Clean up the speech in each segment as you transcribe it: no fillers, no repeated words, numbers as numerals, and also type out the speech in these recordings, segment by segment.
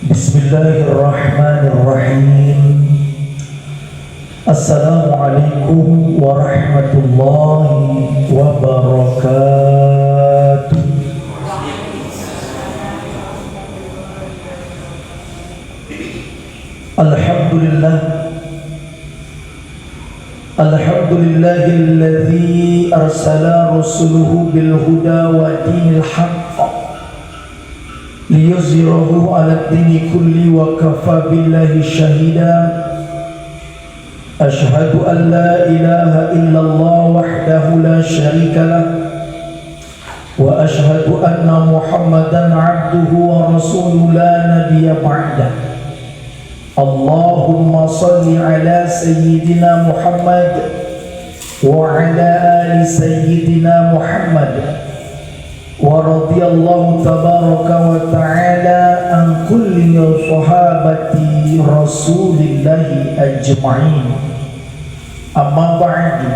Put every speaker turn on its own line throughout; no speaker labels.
Bismillahirrahmanirrahim. Assalamualaikum warahmatullahi wabarakatuh. Alhamdulillah. Alhamdulillahilladzi arsala rasuluhu bil huda wa dinil haqq liyuzhirahu 'ala ad-dini kulli wa kafa billahi shahida. Ashhadu an la ilaha illallah wahdahu la syarika lah wa ashhadu anna Muhammadan 'abduhu wa rasuluhu la nabiyya ba'dah. Allahumma salli 'ala sayyidina Muhammad wa 'ala ali sayyidina Muhammad. Wa radiyallahu tabaraka wa ta'ala an kulli sahabati rasulillahi ajma'in. Amma ba'du.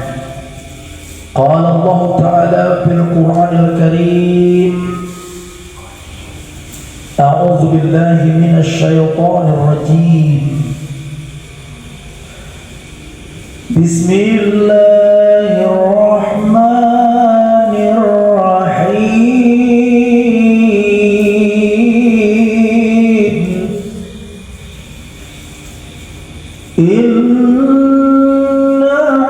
Qala Allah ta'ala fil Qur'anil Karim, a'udzu billahi minasy syaithanir rajim. Bismillahirrahmanirrahim. Inna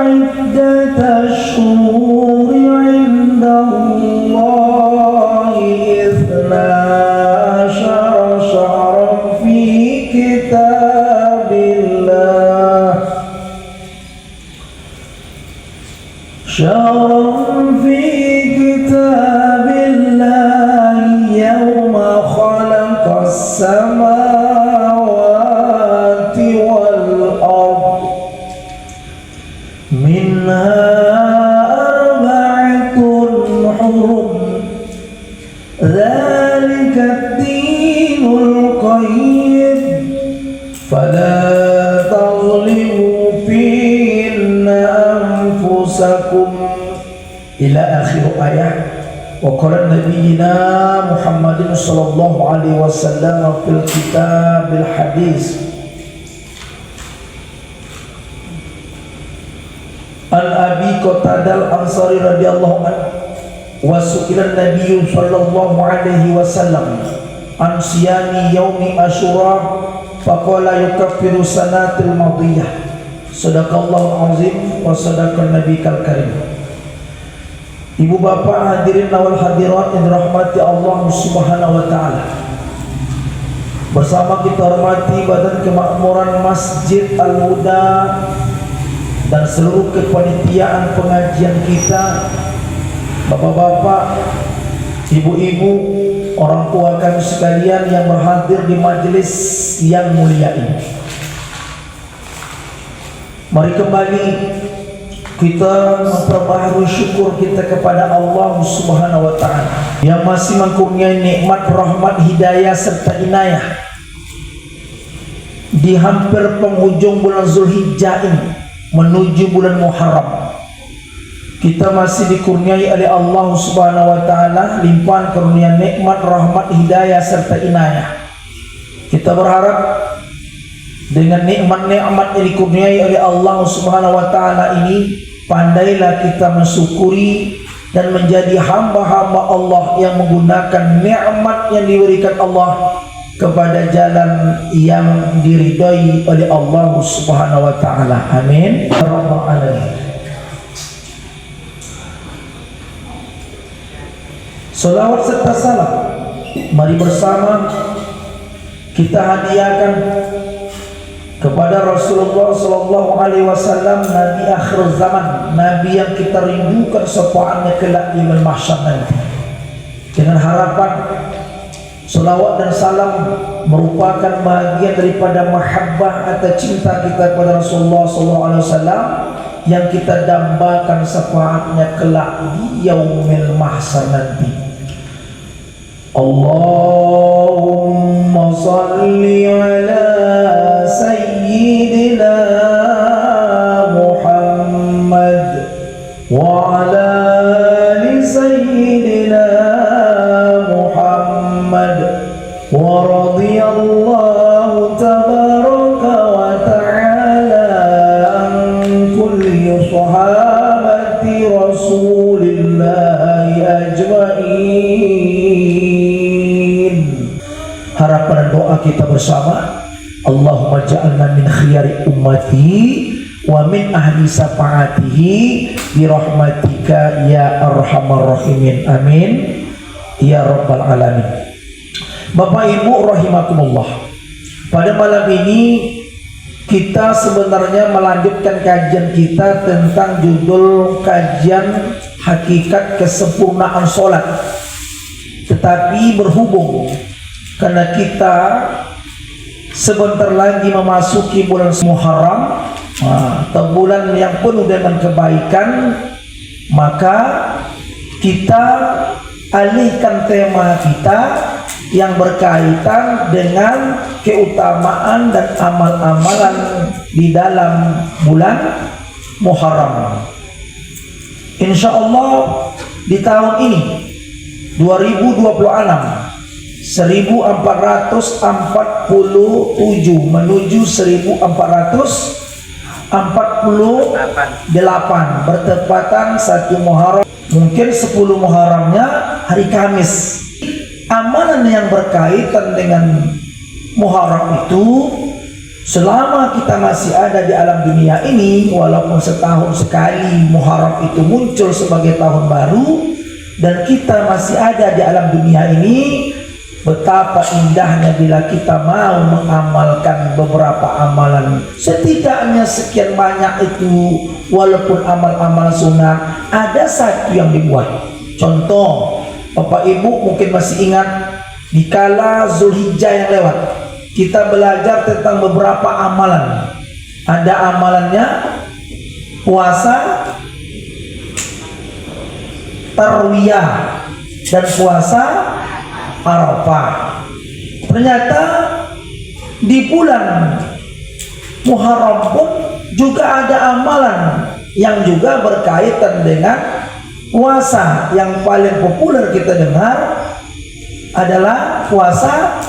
'iddatash shuhuri 'inda Allahi ithna asyara syahran fi kitabillah. Syahran fi kitabillah yawma khalaqas samawati wal ard. Minha arba'atun hurum. Dzalika ad-dinul qayyim. Fala tazlimu fihinna anfusakum. Ila akhir ayat. Wa qala nabiyina Muhammadin sallallahu alaihi wasallam fil kitabil hadis. Al-Abi Qatadah Al-Ansari radhiyallahu anhu wa su'ila Nabi sallallahu alaihi wasallam an siyami yaumi Asyura faqala yukaffiru sanatil madiyah. Sadaqallahu azim wa sadaqan nabiyil karim. Ibu bapak hadirin wal hadirat yang dirahmati Allah Subhanahu wa taala. Bersama kita hormati Badan Kemakmuran Masjid Al-Huda dan seluruh kepanitiaan pengajian kita, bapak-bapak, ibu-ibu, orang tua kami sekalian yang berhadir di majelis yang mulia ini. Mari kembali kita memperbaharui syukur kita kepada Allah Subhanahu wa taala yang masih mengkurniai nikmat, rahmat, hidayah serta inayah di hampir penghujung bulan Zulhijjah ini menuju bulan Muharram. Kita masih dikurniai oleh Allah Subhanahu wa taala limpahan karunia nikmat, rahmat, hidayah serta inayah. Kita berharap dengan nikmat-nikmat yang dikurniai oleh Allah Subhanahu wa taala ini, pandailah kita mensyukuri dan menjadi hamba-hamba Allah yang menggunakan nikmat yang diberikan Allah kepada jalan yang diridhai oleh Allah Subhanahu wa taala. Amin. Rabbal alamin. Salawat serta salam mari bersama kita hadiahkan kepada Rasulullah sallallahu alaihi wasallam, nabi akhir zaman, nabi yang kita rindukan syafaatnya kelak di mahsyar nanti. Dengan harapan salawat dan salam merupakan bahagian daripada mahabbah atau cinta kita kepada Rasulullah SAW yang kita dambakan syafaatnya kelak di yaumil mahsyar nanti. Allahumma salli ala sayyidina Muhammad wa ala ali sayyidina Muhammad wa radiyallahu harapan dan doa kita bersama. Allahumma ja'alna min khiyari ummati wa min ahli syafaatihi bi rahmatika ya arhamar rahimin. Amin ya rabbal alamin. Bapak Ibu rahimakumullah, pada malam ini kita sebenarnya melanjutkan kajian kita tentang judul kajian hakikat kesempurnaan sholat. Tetapi berhubung karena kita sebentar lagi memasuki bulan Muharram, atau bulan yang penuh dengan kebaikan, maka kita alihkan tema kita yang berkaitan dengan keutamaan dan amal-amalan di dalam bulan Muharram. Insya Allah di tahun ini 2026 1447 menuju 1448 bertepatan 1 Muharram, mungkin 10 Muharramnya hari Kamis. Amalan yang berkaitan dengan Muharram itu, selama kita masih ada di alam dunia ini, walaupun setahun sekali Muharram itu muncul sebagai tahun baru, dan kita masih ada di alam dunia ini, betapa indahnya bila kita mau mengamalkan beberapa amalan, setidaknya sekian banyak itu, walaupun amal-amal sunnah, ada satu yang dibuat. Contoh, Bapak Ibu mungkin masih ingat di kala Zulhijjah yang lewat, kita belajar tentang beberapa amalan. Ada amalannya puasa tarwiyah dan puasa Arafah. Ternyata di bulan Muharram pun juga ada amalan yang juga berkaitan dengan puasa. Yang paling populer kita dengar adalah puasa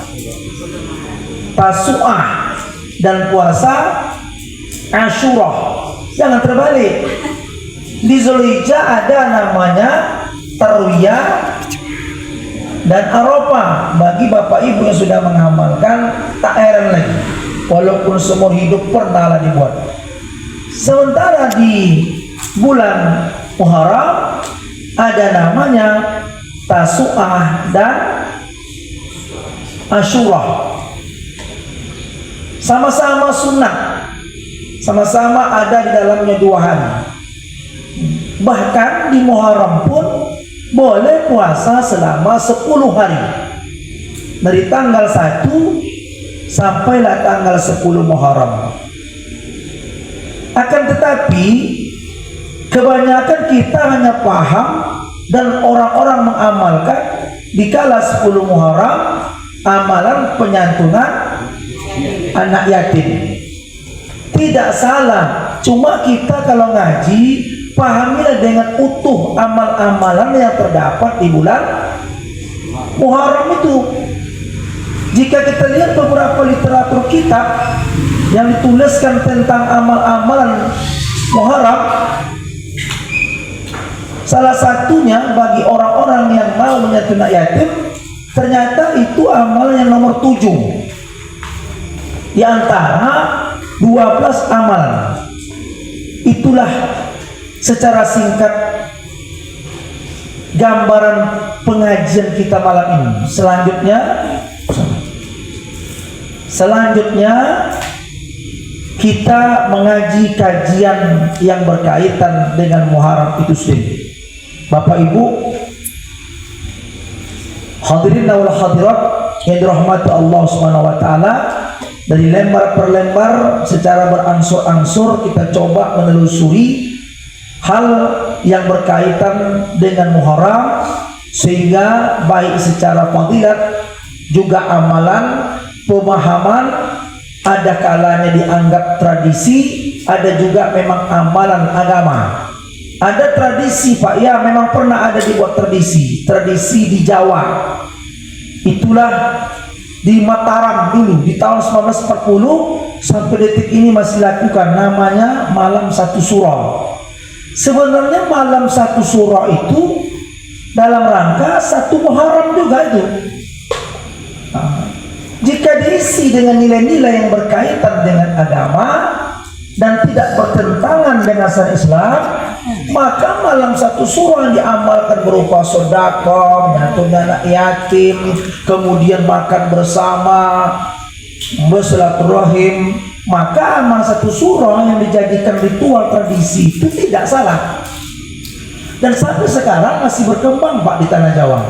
Tasu'ah dan puasa Asyura. Jangan terbalik. Di Zulhijjah ada namanya Tarwiyah dan Arafah. Bagi Bapak Ibu yang sudah mengamalkan, tak heran lagi, walaupun seumur hidup pernah lah dibuat. Sementara di bulan Muharram ada namanya Tasu'ah dan Asyura. Sama-sama sunnah, sama-sama ada di dalamnya 2 hari. Bahkan di Muharram pun boleh puasa selama 10 hari, dari tanggal 1 sampailah tanggal 10 Muharram. Akan tetapi kebanyakan kita hanya paham dan orang-orang mengamalkan di kala 10 Muharram amalan penyantunan anak yatim. Tidak salah, cuma kita kalau ngaji pahamilah dengan utuh amal-amalan yang terdapat di bulan Muharram itu. Jika kita lihat beberapa literatur kitab yang dituliskan tentang amal-amalan Muharram, salah satunya bagi orang-orang yang mau menyantuni anak yatim, ternyata itu amal yang nomor 7 di antara 12 amalan. Itulah secara singkat gambaran pengajian kita malam ini. Selanjutnya kita mengaji kajian yang berkaitan dengan Muharram itu sendiri. Bapak Ibu hadirin wal hadirat yang dirahmati Allah Subhanahu wa taala, dari lembar per lembar secara berangsur-angsur kita coba menelusuri hal yang berkaitan dengan Muharram, sehingga baik secara fadilat juga amalan, pemahaman, ada kalanya dianggap tradisi, ada juga memang amalan agama. Ada tradisi Pak, ya memang pernah ada dibuat tradisi di Jawa. Itulah di Mataram dulu di tahun 1940 sampai detik ini masih lakukan, namanya malam 1 Suro. Sebenarnya malam 1 Suro itu dalam rangka 1 Muharram juga itu. berisi dengan nilai-nilai yang berkaitan dengan agama dan tidak bertentangan dengan syariat Islam, maka malam satu surah yang diamalkan berupa sedekah, menyantuni anak yatim, kemudian makan bersama, bersilaturahim, maka amal satu surah yang dijadikan ritual tradisi itu tidak salah. Dan sampai sekarang masih berkembang Pak di tanah Jawa.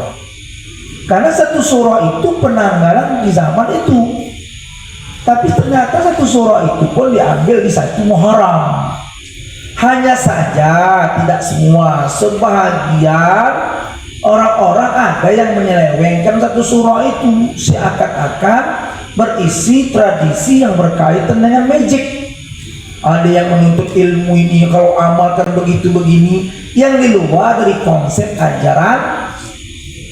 Karena satu surah itu penanggalan di zaman itu. Tapi ternyata satu surah itu pun diambil di satu Muharram. Hanya saja tidak semua, sebahagian orang-orang ada yang menyelewengkan satu surah itu seakan-akan berisi tradisi yang berkaitan dengan magic. Ada yang menuntut ilmu ini kalau amalkan begitu begini, yang di luar dari konsep ajaran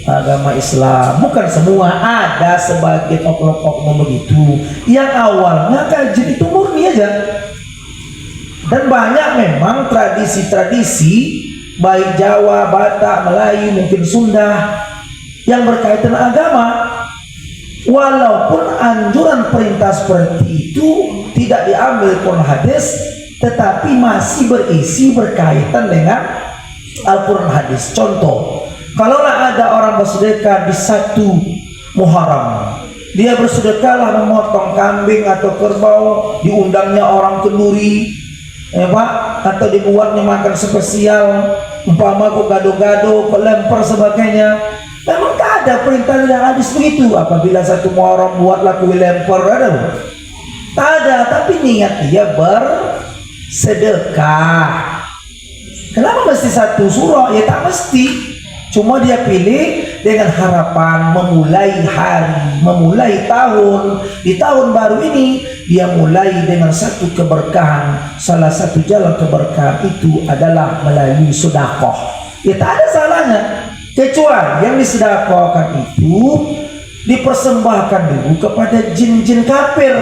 agama Islam. Bukan semua, ada sebagian oknum-oknum begitu yang awalnya kajian itu murni aja. Dan banyak memang tradisi-tradisi baik Jawa, Batak, Melayu, mungkin Sunda yang berkaitan agama, walaupun anjuran perintah seperti itu tidak diambil Quran hadis, tetapi masih berisi berkaitan dengan Al-Quran hadis. Contoh, kalaulah ada orang bersedekah di satu Muharram, dia bersedekahlah memotong kambing atau kerbau, diundangnya orang kenduri, Pak, atau dibuatnya makan spesial, umpama gado-gado, pelempar sebagainya. Memang tak ada perintah yang hadis begitu. Apabila satu Muharram buatlah kue lempar, ada? Tak ada, tapi niat dia bersedekah. Kenapa mesti satu surah? Ya tak mesti. Cuma dia pilih dengan harapan memulai hari, memulai tahun. Di tahun baru ini dia mulai dengan satu keberkahan. Salah satu jalan keberkahan itu adalah melalui sedekah. Ya tak ada salahnya, kecuali yang disedekahkan itu dipersembahkan dulu kepada jin-jin kafir,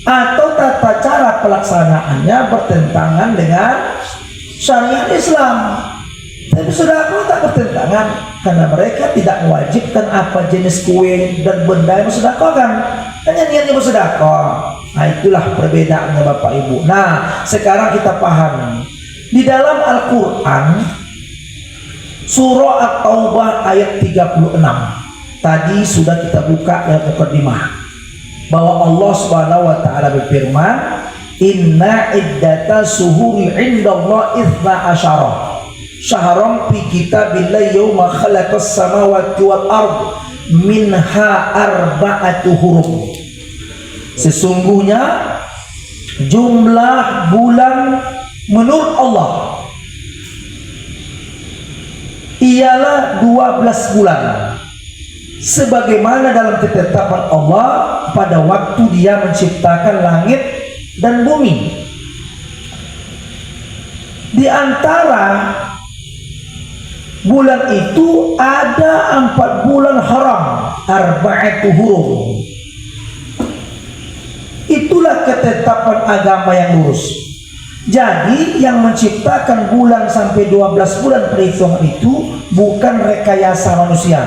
atau tata cara pelaksanaannya bertentangan dengan syariat Islam. Tapi sedekah tak bertentangan, karena mereka tidak mewajibkan apa jenis kue dan benda yang bersedekahkan, hanya niatnya bersedekah. Nah, itulah perbedaannya Bapak Ibu. Nah, sekarang kita pahami di dalam Al-Quran surah At-Taubah ayat 36. Tadi sudah kita buka dalam mukadimah bahwa Allah Subhanahu wa taala berfirman, "Inna iddata suhuri 'indallah 12 syahran fi kitabillahi yauma khalaqas samawati wal ard minha arba'atu hurum." Sesungguhnya jumlah bulan menurut Allah ialah 12 bulan, sebagaimana dalam ketetapan Allah pada waktu Dia menciptakan langit dan bumi. Di antara bulan itu ada 4 bulan haram, arba'atu hurum. Itulah ketetapan agama yang lurus. Jadi yang menciptakan bulan sampai 12 bulan perhitungan itu bukan rekayasa manusia.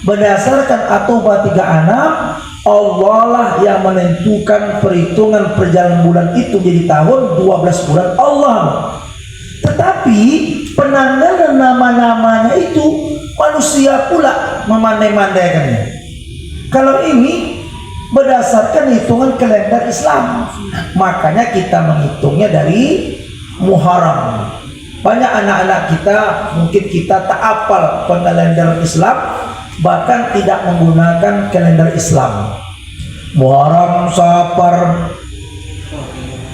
Berdasarkan At-Taubah 36, Allah lah yang menentukan perhitungan perjalanan bulan itu jadi tahun 12 bulan Allah. Tetapi penanggalan nama-namanya itu manusia pula memandai-mandaikannya. Kalau ini berdasarkan hitungan kalender Islam, makanya kita menghitungnya dari Muharram. Banyak anak-anak kita, mungkin kita tak hafal kalender Islam, bahkan tidak menggunakan kalender Islam. Muharram, Safar,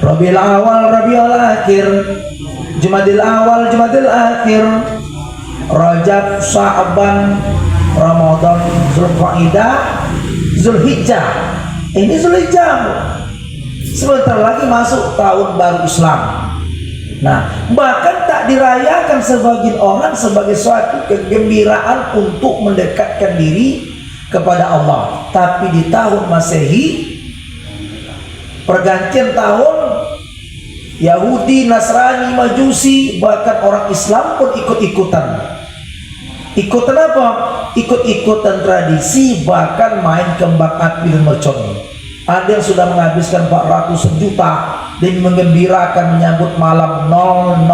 Rabiul Awal, Rabiul Akhir, Jumadil Awal, Jumadil Akhir, Rajab, Sya'ban, Ramadan, Zulqa'dah, Zulhijjah. Ini Zulhijjah. Sebentar lagi masuk tahun baru Islam. Nah, bahkan tak dirayakan sebagian orang sebagai suatu kegembiraan untuk mendekatkan diri kepada Allah. Tapi di tahun Masehi, pergantian tahun, Yahudi, Nasrani, Majusi, bahkan orang Islam pun ikut-ikutan Ikutan apa? Ikut-ikutan tradisi, bahkan main kembang api dan mercon. Ada yang sudah menghabiskan 400 juta dan menggembirakan menyambut malam 000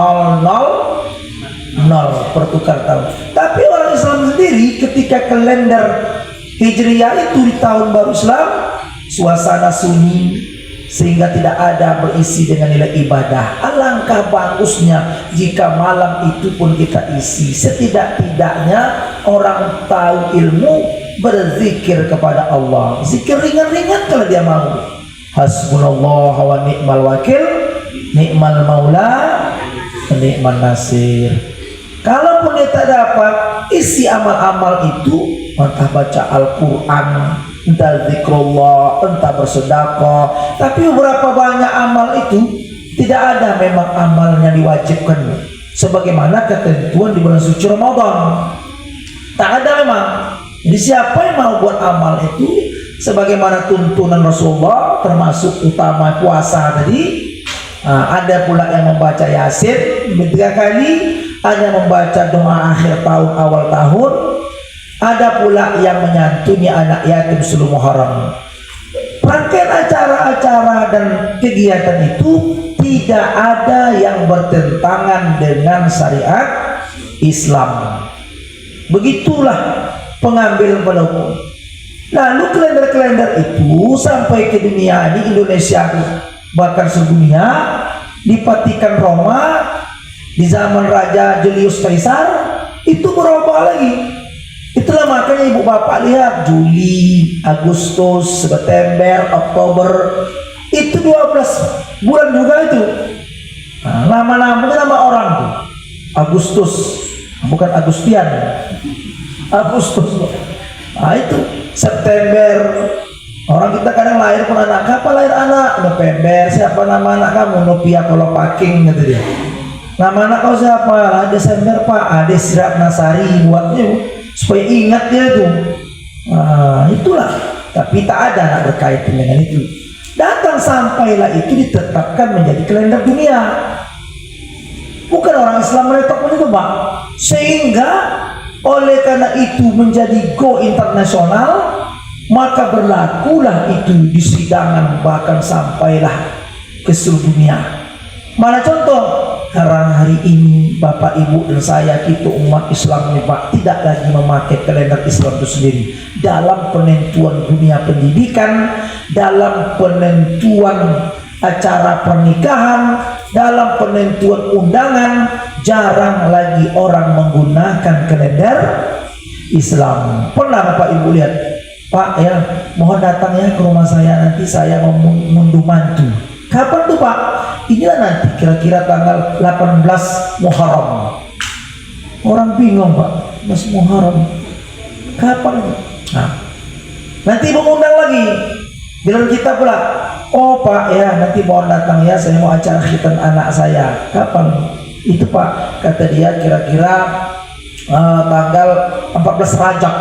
pertukar tahun. Tapi orang Islam sendiri ketika kalender Hijriyah itu di tahun baru Islam, suasana sunyi sehingga tidak ada berisi dengan nilai ibadah. Alangkah bagusnya jika malam itu pun kita isi, setidak-tidaknya orang tahu ilmu, berzikir kepada Allah, zikir ringan-ringan kalau dia mau. Hasbunallah wa ni'mal wakil, ni'mal maula, ni'mal nasir. Kalaupun dia tak dapat, isi amal-amal itu, entah baca Al-Quran, entah zikrullah, entah bersedekah. Tapi berapa banyak amal itu tidak ada memang amal yang diwajibkan sebagaimana ketentuan di bulan suci Ramadan. Tak ada memang. Jadi siapa yang mau buat amal itu sebagaimana tuntunan Rasulullah, termasuk utama puasa tadi. Ada pula yang membaca Yasin 3 kali, ada yang membaca doa akhir tahun awal tahun, ada pula yang menyantuni anak yatim sebelum Muharram. Rangkaian acara-acara dan kegiatan itu tidak ada yang bertentangan dengan syariat Islam. Begitulah pengambilan pada hukum. Lalu kalender-kalender itu sampai ke dunia di Indonesia, bahkan sedunia, di Vatikan Roma di zaman Raja Julius Caesar itu berubah lagi. Itulah makanya ibu bapak lihat Juli, Agustus, September, Oktober itu 12 bulan juga itu. Nama-namanya nama orang tuh. Agustus, bukan Agustian. Agustus. Itu September. Orang kita kadang lahir pun anak, kapan lahir anak? November. Siapa nama anak kamu? Nopia kalau paking gitu dia. Nama anak kau siapa? Desember pak. Ades Ratnasari buatnya supaya ingat dia tuh. Itulah. Tapi tak ada anak berkaitan dengan itu. Datang sampailah itu ditetapkan menjadi kalender dunia. Bukan orang Islam menetapkan itu pak. Sehingga oleh karena itu menjadi go internasional, maka berlakulah itu di sidangan bahkan sampailah ke seluruh dunia. Mana contoh? Sekarang hari ini Bapak Ibu dan saya, kita umat Islam ini Pak, tidak lagi memakai kalender Islam itu sendiri. Dalam penentuan dunia pendidikan, dalam penentuan acara pernikahan, dalam penentuan undangan, jarang lagi orang menggunakan kalender Islam. Pernah Bapak Ibu lihat, Pak ya, mohon datang ya ke rumah saya, nanti saya mau ngunduh mantu. Kapan tuh Pak? Inilah nanti kira-kira tanggal 18 Muharram. Orang bingung Pak, Mas Muharram kapan? Nanti mau undang lagi. Bilang kita pula, oh Pak ya, nanti mohon datang ya, saya mau acara khitan anak saya. Kapan? Itu Pak, kata dia kira-kira tanggal 14 Rajab.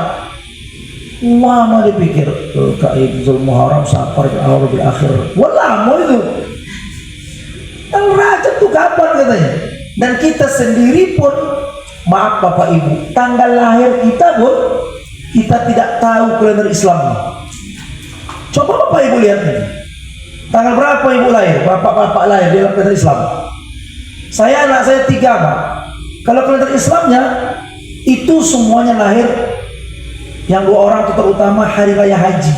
Lama dipikir Kaibul Muharram Safar awal bil akhir. Wah lama itu. Tanggal Rajab tuh kapan katanya? Dan kita sendiri pun, maaf Bapak Ibu, tanggal lahir kita pun kita tidak tahu kalender Islam. Coba Bapak Ibu lihat nih. Tanggal berapa Ibu lahir? Bapak-bapak lahir di dalam kalender Islam. Saya anak saya 3 Pak. Kalau kalender Islamnya itu semuanya lahir. Yang 2 orang itu terutama hari raya haji.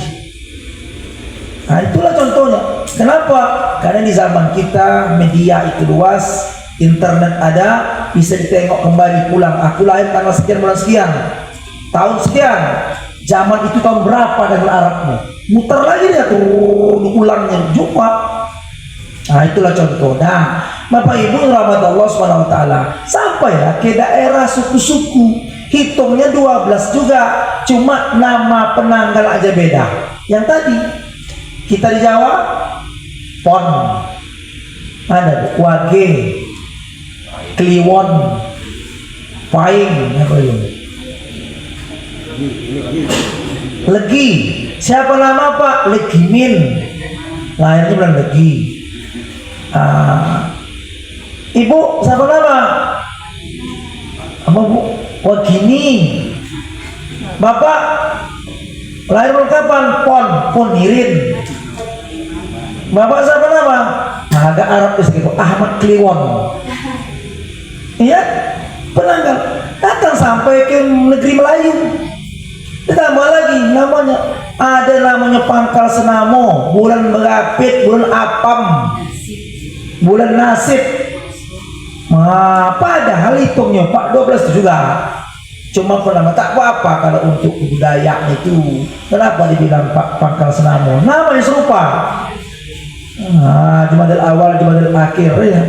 Nah itulah contohnya. Kenapa? Karena di zaman kita media itu luas, internet ada, bisa ditengok kembali pulang. Aku lahir tanggal sekian bulan sekian, tahun sekian, zaman itu tahun berapa dengan Arabnya. Muter lagi dia tuh, ulangnya jumpa. Nah itulah contoh. Nah Bapak Ibu rahmat Allah SWT, sampailah ke daerah suku-suku. Hitungnya 12 juga, cuma nama penanggal aja beda. Yang tadi kita di Jawa Pon, ada Wage, Kliwon, Paing, apa ini? Legi. Siapa nama Pak? Legimin. Lahirnya bulan Legi. Ibu siapa nama? Apa Bu? Wah gini, Bapak lahir bulan kapan? Pon Nirin. Bapak siapa nama? Nah, agak Arab itu Ahmad Kliwon. Iya, penanggal datang sampai ke negeri Melayu. Ditambah lagi namanya Pangkal Senamo, bulan Berapit, bulan Apam, bulan Nasib. Padahal hitungnya Pak 12 juga. Cuma penama tak apa-apa kalau untuk budaya itu. Kenapa dibilang Pangkal Senamo? Namanya serupa. Jumadil Awal, Jumadil Akhir ya.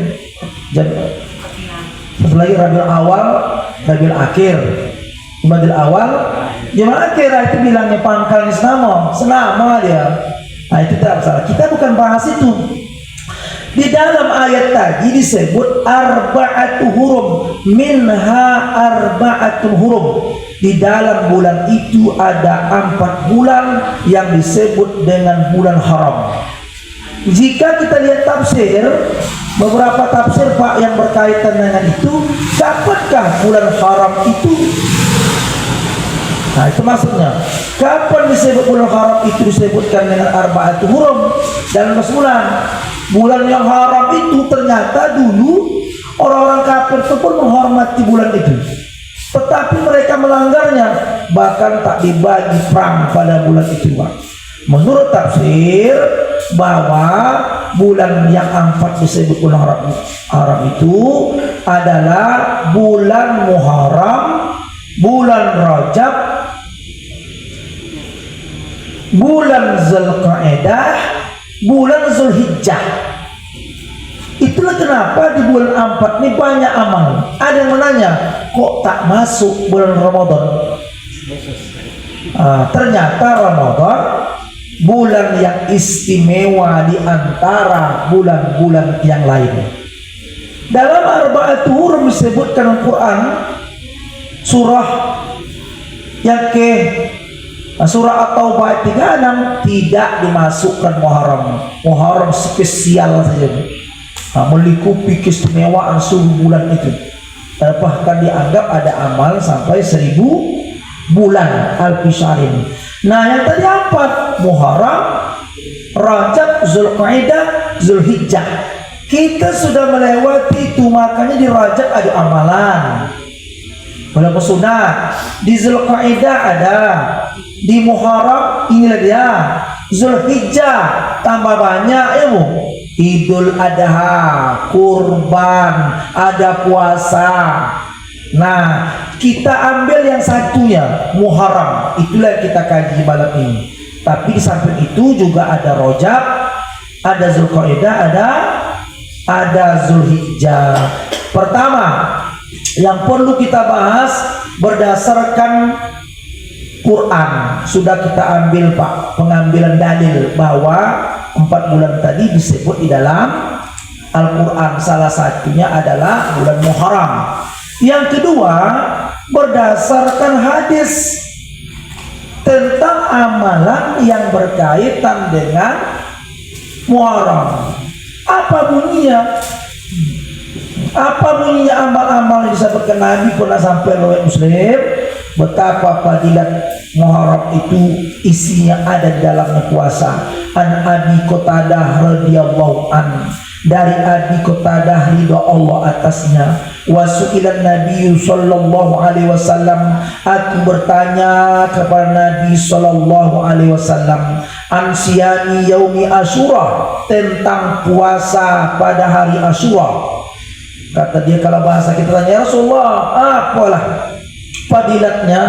Satu lagi Rabiul Awal, Rabiul Akhir. Jumadil Awal, Jumadil Akhir itu bilangnya Pangkal Senamo dia. Nah itu tidak salah. Kita bukan bahas itu. Di dalam ayat tadi disebut arba'atu hurum, minha arba'atul hurum. Di dalam bulan itu ada 4 bulan yang disebut dengan bulan haram. Jika kita lihat tafsir, beberapa tafsir Pak yang berkaitan dengan itu, kapankah bulan haram itu? Nah itu maksudnya, kapan disebut bulan haram itu disebutkan dengan arba'atu hurum dalam bulan. Bulan yang haram itu ternyata dulu orang-orang kafir itu pun menghormati bulan itu, tetapi mereka melanggarnya, bahkan tak dibagi perang pada bulan itu Pak. Menurut tafsir bahwa bulan yang 4 disebut bulan haram itu adalah bulan Muharram, bulan Rajab, bulan Zulqa'dah, bulan Zulhijjah. Itulah kenapa di bulan 4 ini banyak amal. Ada yang menanya, kok tak masuk bulan Ramadan? Ternyata Ramadan bulan yang istimewa di antara bulan-bulan yang lain. Dalam arba'atul hurum disebutkan Al-Quran surah yang surah At-Taubah 36 tidak dimasukkan Muharram spesial saja, melikupi keistimewaan seluruh bulan itu. Bahkan dianggap ada amal sampai 1000 bulan al-Fisharin. Nah yang tadi 4 Muharram, Rajab, Zulqa'dah, Zulhijjah. Kita sudah melewati itu, makanya di Rajab ada amalan walaupun sunat, di Zulqa'dah ada, di Muharram inilah dia, Zulhijjah tambah banyak ilmu, Idul Adha, kurban, ada puasa. Nah kita ambil yang satunya Muharram, itulah yang kita kaji malam ini. Tapi di samping itu juga ada Rajab, ada Zulqa'dah, ada Zulhijjah. Pertama yang perlu kita bahas berdasarkan Quran, sudah kita ambil Pak pengambilan dalil bahwa 4 bulan tadi disebut di dalam Al-Quran, salah satunya adalah bulan Muharram. Yang kedua berdasarkan hadis tentang amalan yang berkaitan dengan Muharram. Apa bunyinya? Apa bunyinya amal-amal yang disebutkan Nabi pernah sampai oleh Muslim? Betapa fadilat Muharram itu isinya ada di dalamnya puasa. An Abi Qatadah radhiyallahu an, dari Abi Qatadah ridha Allah atasnya. Wasu'ilan Nabi sallallahu alaihi wasallam, aku bertanya kepada Nabi sallallahu alaihi wasallam, an siyami yaumi Asyura, tentang puasa pada hari Asyura. Kata dia, kalau bahasa kita tanya, ya Rasulullah, apalah fadilatnya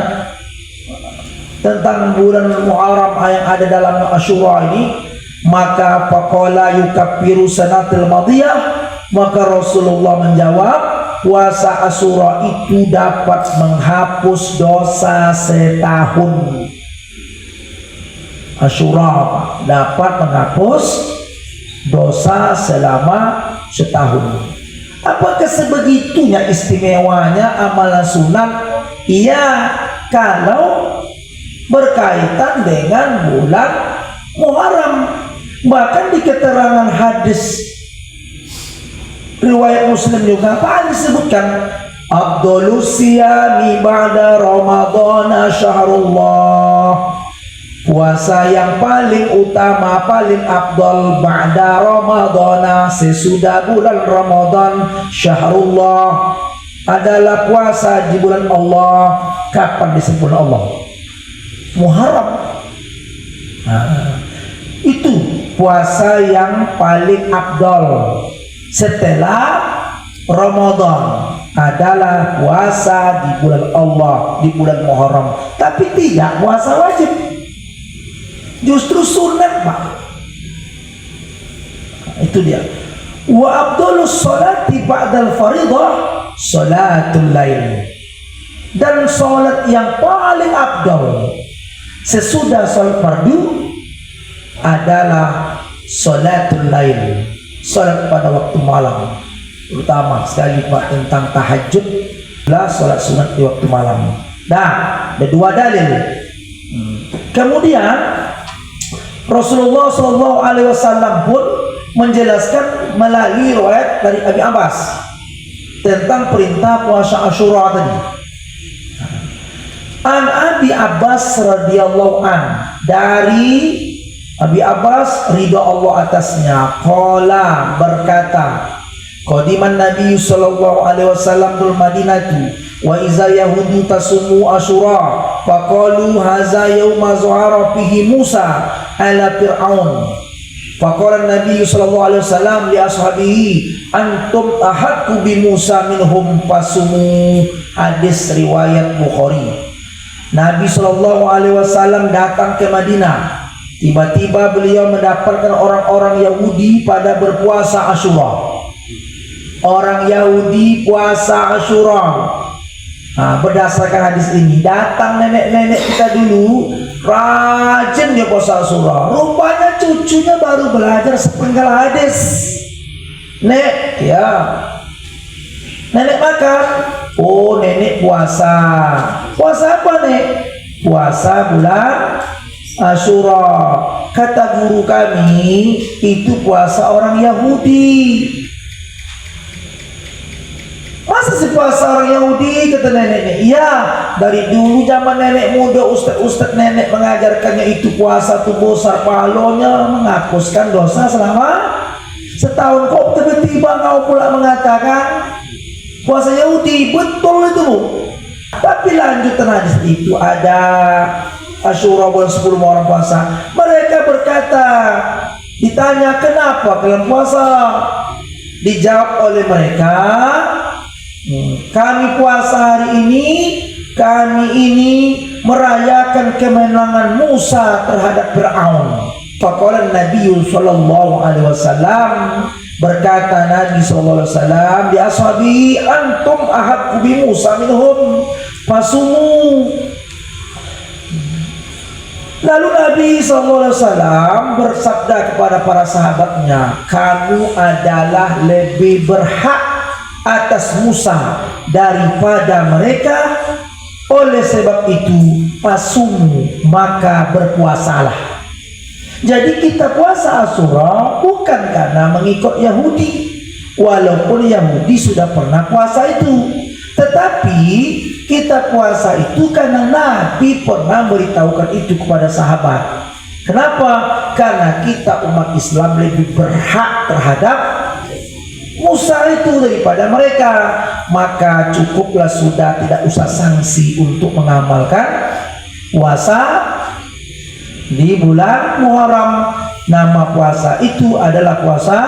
tentang bulan Muharram yang ada dalam Asyura ini? Maka faqala yukaffiru sanatil madiyah, maka Rasulullah menjawab, puasa Asyura itu dapat menghapus dosa setahun. Asyura dapat menghapus dosa selama setahun. Apakah sebegitunya istimewanya amalan sunat? Iya, kalau berkaitan dengan bulan Muharram. Bahkan di keterangan hadis riwayat Muslim juga apa disebutkan Afdhalus siyami ba'da Ramadhan syahrullah. Puasa yang paling utama, paling afdal ba'da Ramadhan, sesudah bulan Ramadan, syahrullah, adalah puasa di bulan Allah. Kapan disebut Allah? Muharram. Itu puasa yang paling afdal setelah Ramadan, adalah puasa di bulan Allah, di bulan Muharram. Tapi tidak puasa wajib, justru sunat, Pak. Itu dia. Wa afdhalus sholati ba'dal faridah sholatul lail. Dan sholat yang paling afdal sesudah sholat fardu adalah sholatul lail, sholat pada waktu malam. Terutama sekali Pak tentang tahajud lah, sholat sunat di waktu malam. Nah, ada dua dalil. Kemudian Rasulullah SAW pun menjelaskan melalui riwayat dari Abi Abbas tentang perintah puasa Asyura tadi. An Abi Abbas radhiyallahu an, dari Abi Abbas ridha Allah atasnya, qala, berkata, qadiman Nabi sallallahu alaihi wasallam bil Madinati wa iza yahudu tasumu Asyura faqalu hadza yauma zuhara fihi Musa ala Fir'aun. Faqala Nabi sallallahu alaihi wasallam li ashabihi antum ahadku bi Musa minhum fasumu. Hadis riwayat Bukhari. Nabi sallallahu alaihi wasallam datang ke Madinah. Tiba-tiba beliau mendapatkan orang-orang Yahudi pada berpuasa Asyura. Orang Yahudi puasa Asyura. Berdasarkan hadis ini, datang nenek-nenek kita dulu, rajin dia puasa Asyura. Rupanya cucunya baru belajar sepenggal hadis. Nek, ya, nenek makan. Oh, nenek puasa. Puasa apa, Nek? Puasa bulan Asyura. Kata guru kami, itu puasa orang Yahudi. Masa sih puasa orang Yahudi, kata nenek? Iya, dari dulu zaman nenek muda, ustaz-ustaz nenek mengajarkannya itu puasa tuh besar pahalanya, menghapuskan dosa selama setahun. Kok tiba-tiba kau pula mengatakan puasa Yahudi? Betul itu, Bu. Tapi lanjutan hadis itu, ada Asyura bulan 10 orang puasa. Mereka berkata, ditanya kenapa kalian puasa? Dijawab oleh mereka, kami puasa hari ini, kami ini merayakan kemenangan Musa terhadap Fir'aun. Faqala Nabi sallallahu alaihi wasallam, berkata Nabi sallallahu alaihi wasallam di ashabi, antum ahadku bi Musa minhum fasumu. Lalu Nabi sallallahu alaihi wasallam bersabda kepada para sahabatnya, kamu adalah lebih berhak atas Musa daripada mereka. Oleh sebab itu fasumu, maka berpuasalah. Jadi kita puasa Asyura bukan karena mengikut Yahudi, walaupun Yahudi sudah pernah puasa itu, tetapi kita puasa itu karena Nabi pernah beritahukan itu kepada sahabat. Kenapa? Karena kita umat Islam lebih berhak terhadap Musa itu daripada mereka. Maka cukuplah sudah, tidak usah sanksi untuk mengamalkan puasa di bulan Muharram. Nama puasa itu adalah puasa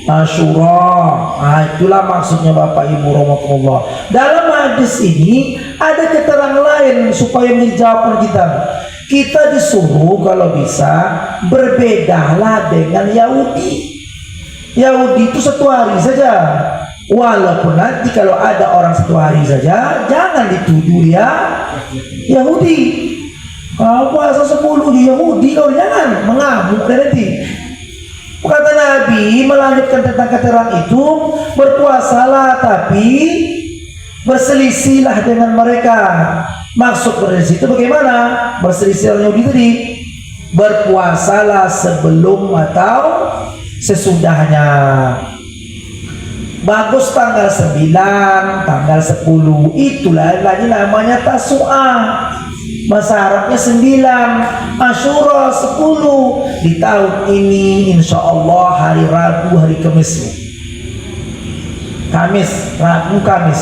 Asyura. Itulah maksudnya Bapak Ibu rahimakumullah. Dalam hadis ini ada keterangan lain supaya menjawab kita. Kita disuruh kalau bisa berbedalah dengan Yahudi. Yahudi itu satu hari saja. Walaupun nanti kalau ada orang satu hari saja, jangan dituduh dia Yahudi. Kalau puasa 10 di Yahudi, kau jangan mengamuk nanti. Kata Nabi melanjutkan tentang keterangan itu, berpuasalah tapi berselisihlah dengan mereka. Maksud berselisih itu bagaimana? Berselisih orang Yahudi tadi, berpuasalah sebelum atau sesudahnya. Bagus tanggal 9, tanggal 10, itulah lagi namanya Tasu'a. Masa Arabnya 9, Asyura 10. Di tahun ini insya Allah hari Rabu, hari Kamis, Rabu, Kamis.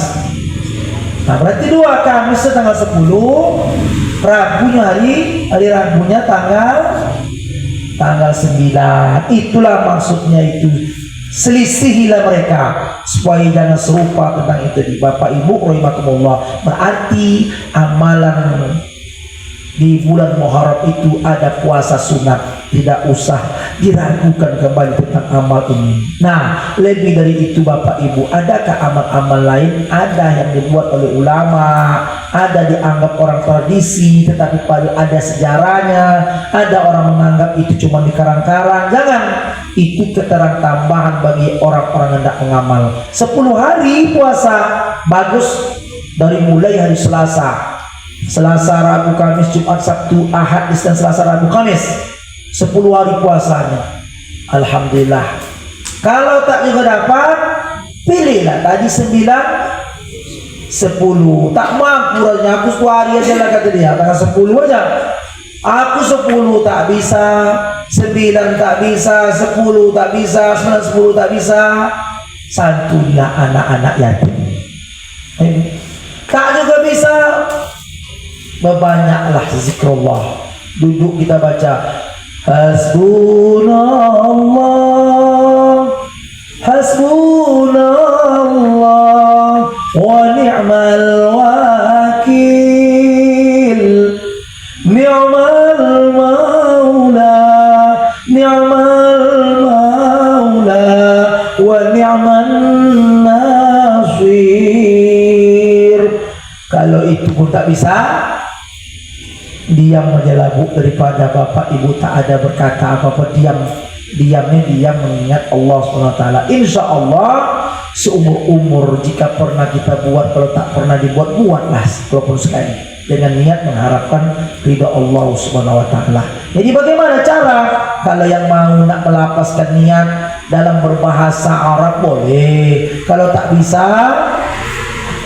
Nah berarti 2, Kamis tanggal 10, Rabunya hari Rabunya tanggal 9. Itulah maksudnya itu. Selisihilah mereka supaya jangan serupa tentang itu di Bapak Ibu rahimakumullah. Berarti amalan di bulan Muharram itu ada puasa sunat, tidak usah diragukan kembali tentang amal ini. Nah, lebih dari itu Bapak Ibu, adakah amal-amal lain? Ada yang dibuat oleh ulama, ada dianggap orang tradisi, tetapi padahal ada sejarahnya. Ada orang menganggap itu cuma dikarang-karang. Jangan, itu keterangan tambahan bagi orang-orang yang hendak mengamal. 10 hari puasa bagus dari mulai hari Selasa, Rabu, Kamis, Jumat, Sabtu, Ahad, Isnin, Selasa, Rabu, Kamis. 10 hari puasanya. Alhamdulillah. Kalau tak juga dapat, pilihlah tadi 9, 10. Tak mampu rasanya, aku 2 hari aja lah kata dia. Tanggal 10 aja. Aku 10 tak bisa, 9 tak bisa, 10 tak bisa, 9, 10 tak bisa. Santuilah anak-anak yatim. Tak juga bisa, berbanyaklah zikrullah. Duduk kita baca Hasbunallah, Hasbunallah wa ni'mal wakil, ni'mal maula, ni'mal maula wa ni'man nasir. Kalau itu pun tak bisa, diam aja lah Bu, daripada Bapak Ibu tak ada berkata apa-apa. Diamnya mengingat Allah SWT. Insya Allah seumur-umur jika pernah kita buat, kalau tak pernah dibuat, buatlah walaupun sekali, dengan niat mengharapkan ridha Allah SWT. Jadi bagaimana cara? Kalau yang mau nak melapaskan niat dalam berbahasa Arab boleh. Kalau tak bisa,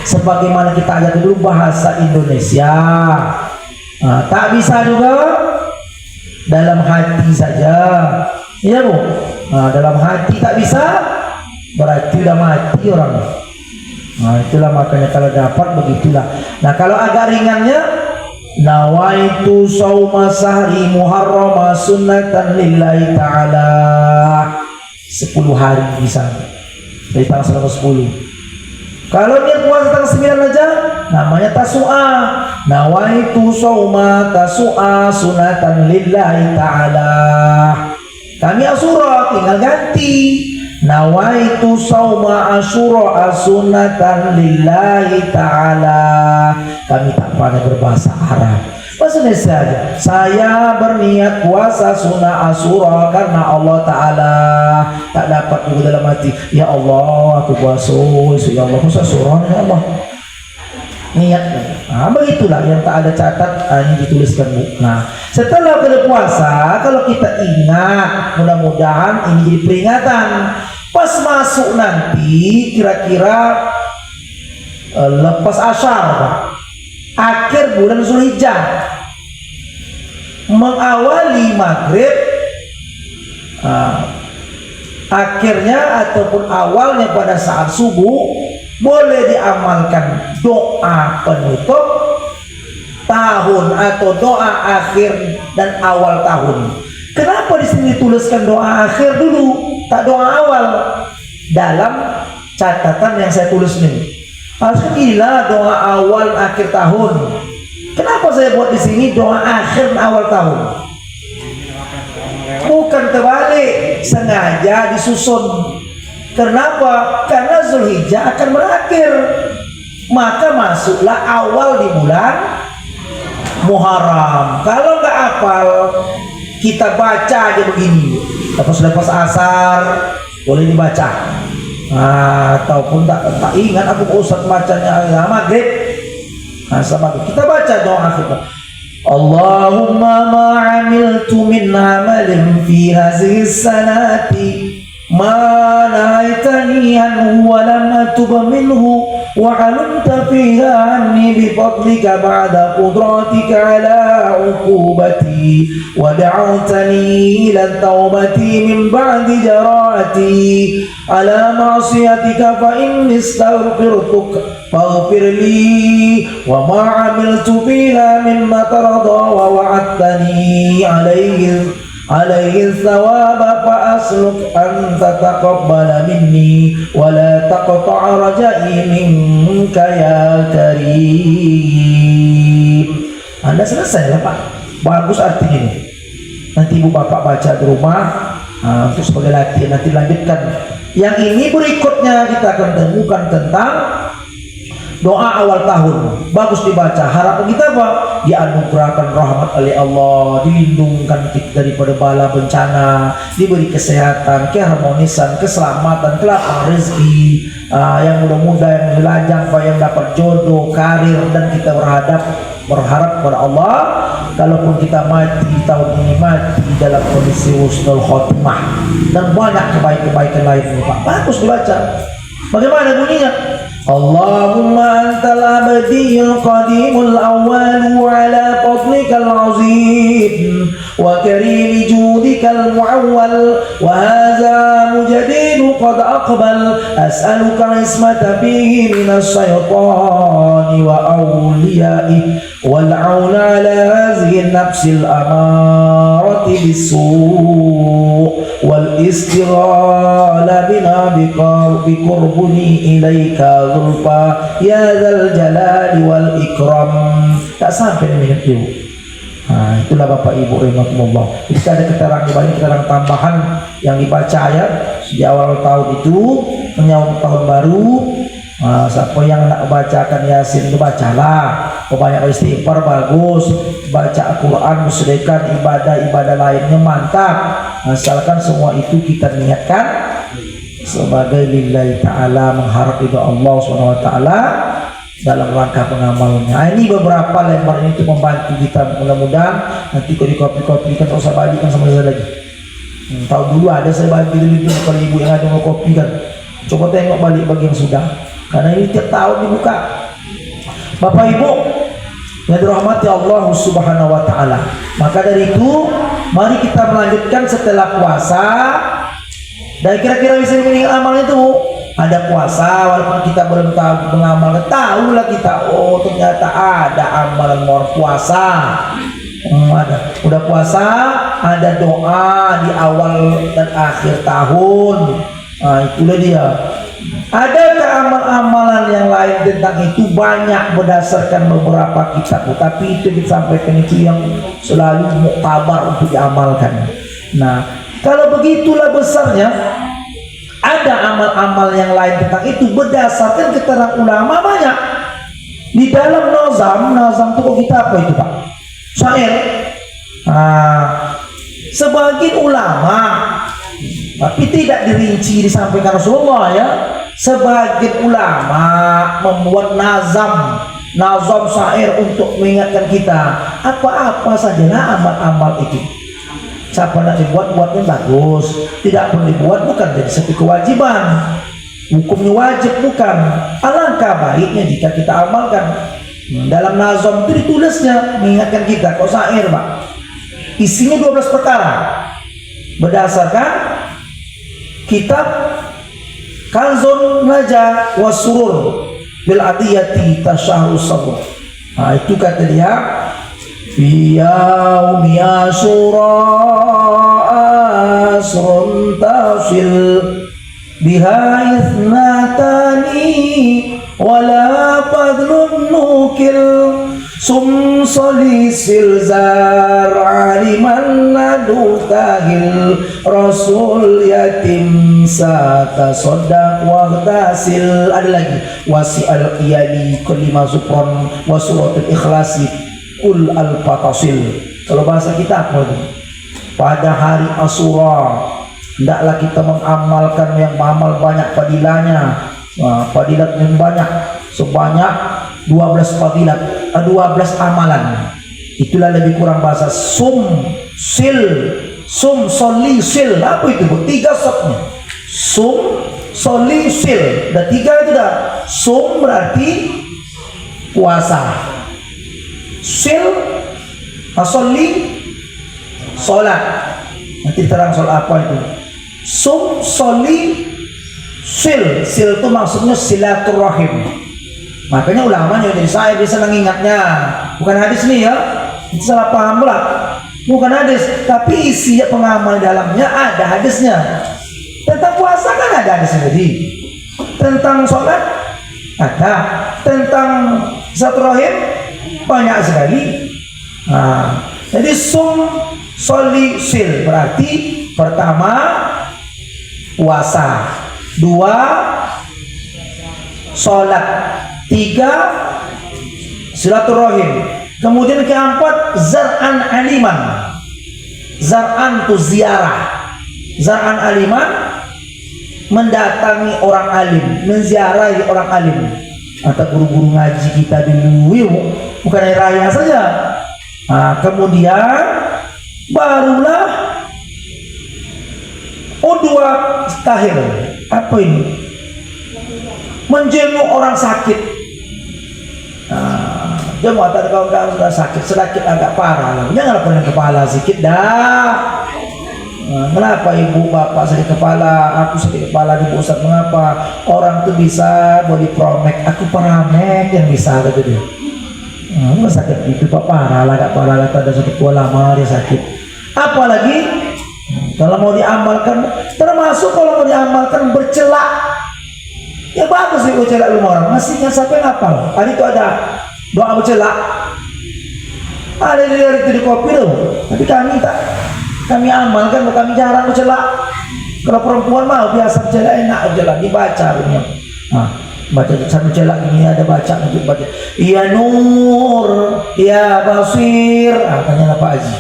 sebagaimana kita ajar dulu bahasa Indonesia. Nah, tak bisa juga dalam hati saja, ya Bu. Nah, dalam hati tak bisa, berarti udah mati orang. Nah, itulah makanya kalau dapat begitulah. Nah, kalau agak ringannya, nawaitu sauma sahri muharram sunnatan lillahi ta'ala. 10 hari bisa dari tanggal 10. Kalau dia puasa tanggal 9 aja, namanya Tasu'a. Nawaitu sauma Tasu'a sunatan lillahi ta'ala. Kami Asyura, tinggal ganti. Nawaitu sauma Asyura sunatan lillahi ta'ala. Kami tak pandai berbahasa Arab. Bahasa Indonesia saja. Saya berniat puasa sunnah Asyura karena Allah Ta'ala. Tak dapat juga dalam hati, ya Allah aku puasa, ya Allah puasa Asyura, ya Allah. Niat. Nah, begitulah yang tak ada catat, ini dituliskan Bu. Nah, setelah berpuasa, kalau kita ingat, mudah-mudahan ini jadi peringatan. Pas masuk nanti, kira-kira lepas Asyar, Pak, akhir bulan Zulhijjah, mengawali maghrib, akhirnya ataupun awalnya pada saat subuh, boleh diamalkan doa penutup tahun atau doa akhir dan awal tahun. Kenapa di sini dituliskan doa akhir dulu, tak doa awal? Dalam catatan yang saya tulis ini, Alhamdulillah doa awal akhir tahun. Kenapa saya buat di sini doa akhir awal tahun? Bukan terbalik, sengaja disusun. Kenapa? Karena Zulhijjah akan berakhir, maka masuklah awal di bulan Muharram. Kalau nggak hafal, kita baca aja begini. Lepas asar boleh dibaca. Ataupun tak ingat aku Ustaz bacanya maghrib. Sama kita baca doa kita. Allahumma ma 'amiltu min amalin fi hadhihi sanati ما نهيتني عنه ولم أتب منه وعلمت فيها عني بفضلك بعد قدرتك على عقوبتي ودعوتني إلى التوبة من بعد جراتي على معصيتك فإني استغفرتك فاغفر لي وما عملت فيها مما ترضى ووعدتني عليه الثواب فأسلك أن تتقبل مني ولا تقطع رجائي منك يا كريم. Anda selesai lah Pak, bagus artinya ini. Nanti ibu bapak baca di rumah untuk sebagai latihan, nanti lanjutkan. Yang ini berikutnya kita akan temukan tentang doa awal tahun. Bagus dibaca. Harapan kita apa? Dianugerahkan rahmat oleh Allah, dilindungkan kita daripada bala bencana, diberi kesehatan, keharmonisan, keselamatan, kelapangan rezeki, yang muda-muda, yang lajang, yang dapat jodoh, karir, dan kita berharap kepada Allah. Kalaupun kita mati tahun ini, mati dalam kondisi husnul khotimah dan banyak kebaikan-kebaikan lainnya Pak. Bagus dibaca. Bagaimana bunyinya? Allahumma antal abdiyul qadimul awwal ala fadlikal azim wa karimi judikal muawwal wa hadha mujadidu qad aqbal as'aluka ismata fihi minas syaitani wa awliyai wal auna ala hadhihi nafsil amarati bisu' wal istighala bina biqurbuni ilaika zulfa ya dzal jalali wal ikram. Tak sampai minit itu. Itulah Bapak Ibu rahimakumullah. Jika ada keterangan tambahan yang dibaca ya di awal tahun itu menyambut tahun baru. Siapa yang nak bacakan Yasin itu bacalah. Banyak istighfar bagus, baca Al-Quran, bersedekah, ibadah lainnya mantap. Asalkan semua itu kita niatkan sebagai lillahi ta'ala, mengharap ridha Allah SWT dalam rangka pengamalnya. Ini beberapa lembar ini untuk membantu kita. Mudah-mudahan nanti kalau di kopi-kopi kan tak usah balikkan sama saya lagi. Tahu dulu ada saya bantu dulu kalau ibu yang ada mau kopi kan. Coba tengok balik bagi yang sudah. Karena ini tiap tahun dibuka. Bapak Ibu yang dirahmati Allah Subhanahu wa taala. Maka dari itu mari kita melanjutkan setelah puasa. Dan kira-kira bisa meninggal amal itu. Ada puasa walaupun kita belum tahu mengamalkan, tahulah kita ternyata ada amalan luar puasa. Ada udah puasa, ada doa di awal dan akhir tahun. Itulah dia. Adakah amal-amalan yang lain tentang itu? Banyak berdasarkan beberapa kitab, tapi itu disampaikan itu yang selalu muktabar untuk diamalkan. Nah, kalau begitulah besarnya, ada amal-amal yang lain tentang itu berdasarkan keterangan ulama banyak. Di dalam nazam itu kita apa itu Pak? Syair. Sebagian ulama, tapi tidak dirinci disampaikan Rasulullah ya. Sebagian ulama membuat nazam syair untuk mengingatkan kita apa-apa sajalah amal-amal itu. Siapa nak dibuat-buatnya bagus, tidak perlu dibuat bukan jadi satu kewajiban. Hukumnya wajib bukan. Alangkah baiknya jika kita amalkan. Dalam nazam itu ditulisnya mengingatkan kita. Kok syair Pak? Isinya 12 perkara berdasarkan kitab Kanzun Najah Wasurur bil Adiyati Tasyahus Sabr. Itu kata dia fi yaumi asyura asrun tasil biha ithnatani wala fadlun nukil sumsalisil zar'ali man ladutahil rasul yatim satasodak waqtasil. Ada lagi wasi'al iyali kulima supron wasuratul ikhlasi kul al-fatasil. Kalau bahasa kita apa itu? Pada hari Asyura hendaklah kita mengamalkan yang amal banyak fadilahnya. Fadilat yang banyak sebanyak 12 fadilat, 12 amalan. Itulah lebih kurang bahasa sum soli sil. Apa itu? 3 sotnya. Sum, soli, sil. Udah 3 itu dah. Sum berarti puasa. Sil, soli, sholat. Nanti terang soal apa itu. Sum, soli, sil. Sil itu maksudnya silaturahim. Makanya ulama yang jadi saya bisa mengingatnya. Bukan hadis nih ya. Itu salah paham pula. Bukan hadis, tapi isi pengamal dalamnya ada hadisnya. Tentang puasa kan ada hadisnya tadi. Tentang sholat ada. Tentang silaturahim banyak sekali. Nah, jadi sum, soli, sil berarti pertama puasa, 2 sholat, 3 silaturahim. Kemudian keempat zar'an aliman. Zar'an itu ziarah. Zar'an aliman mendatangi orang alim, menziarahi orang alim. Atau guru-guru ngaji kita dulu, bukan hari raya saja. Nah, kemudian barulah dua tahir. Apa ini? Menjenguk orang sakit. Nah, jemaah tadi kawan-kawan sudah sakit, sedikit agak parah lah. Janganlah pening kepala sedikit dah. Nah, kenapa ibu bapak sakit kepala, aku sakit kepala di pusat, mengapa orang tuh bisa body promek, aku paramek yang bisa kata dia. Nah, sakit itu pak parah lah, gak parah lah, ada sakit tua lama dia sakit. Apalagi kalau mau diamalkan, termasuk kalau mau diamalkan bercelak. Ya bagus sih bercelak rumah orang, masih nggak sampai ngapal. Hari itu ada doa bercelak. Ada di kopi loh, tapi kami amalkan, kami jarang bercelak. Kalau perempuan mah biasa bercelak, enak bercelak, dibaca punya. Nah, baca satu celak ini ada baca untuk baca. Ya Nur, ya Basir, tanya Pak Haji.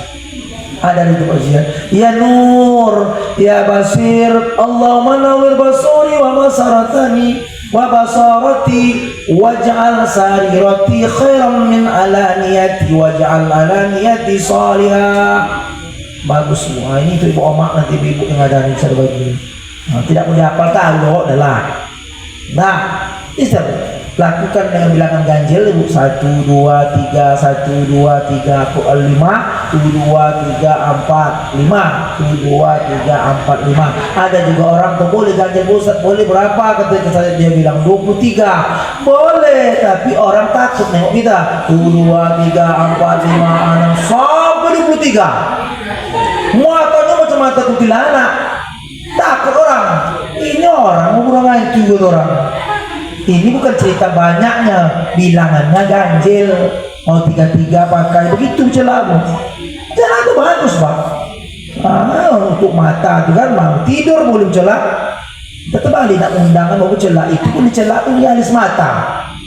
Ada di Pak Haji. Ya Nur, ya Basir, Allahumma nawwir basuri wa masaratani wa basarati waj'al sarirati khairan min alaniyati waj'al alaniyati salihah. Bagus semua. Ini itu ibu omak, nanti ibu yang ada bisa berbagi. Nah, tidak mau dihafal tahu adalah. Nah, bisa lakukan dengan bilangan ganjil ibu. 1 2 3 1 2 3 5 1 2 3 4 5 1 2 3 4 5. Ada juga orang tuh boleh ganjil Ustaz, boleh berapa? Ketika saya dia bilang 23. Boleh, tapi orang takut nengok kita. 1 2 3 4 5 6 sampai 23. Muatannya macam mata kuntilanak. Takut orang. Ini orang mau kurang ajar orang. Ini bukan cerita banyaknya, bilangannya ganjil. Mau 33 pakai begitu celamu. Celah itu bagus pak. Untuk mata itu kan mau tidur boleh celak. Tetap balik nak undangan mau celak itu pun celak tu alis mata.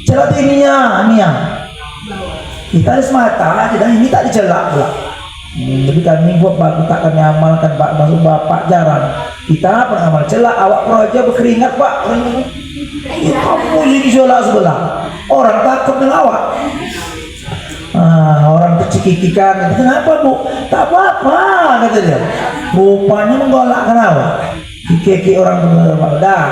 Celak tu ininya, ni ya. Kita alis mata aja dan ini tak dicelak pula. Tapi kami buat bagus tak kami amalkan pak, masuk bapak jarang. Kita pengamal celak, awak proja berkeringat pak. Kamu jadi celak sebelah. Orang takut dengan awak. Orang tercekikikan. Kenapa bu? Tak apa-apa kata dia. Rupanya menggolakkan awak. Kiki orang benar-benar dah.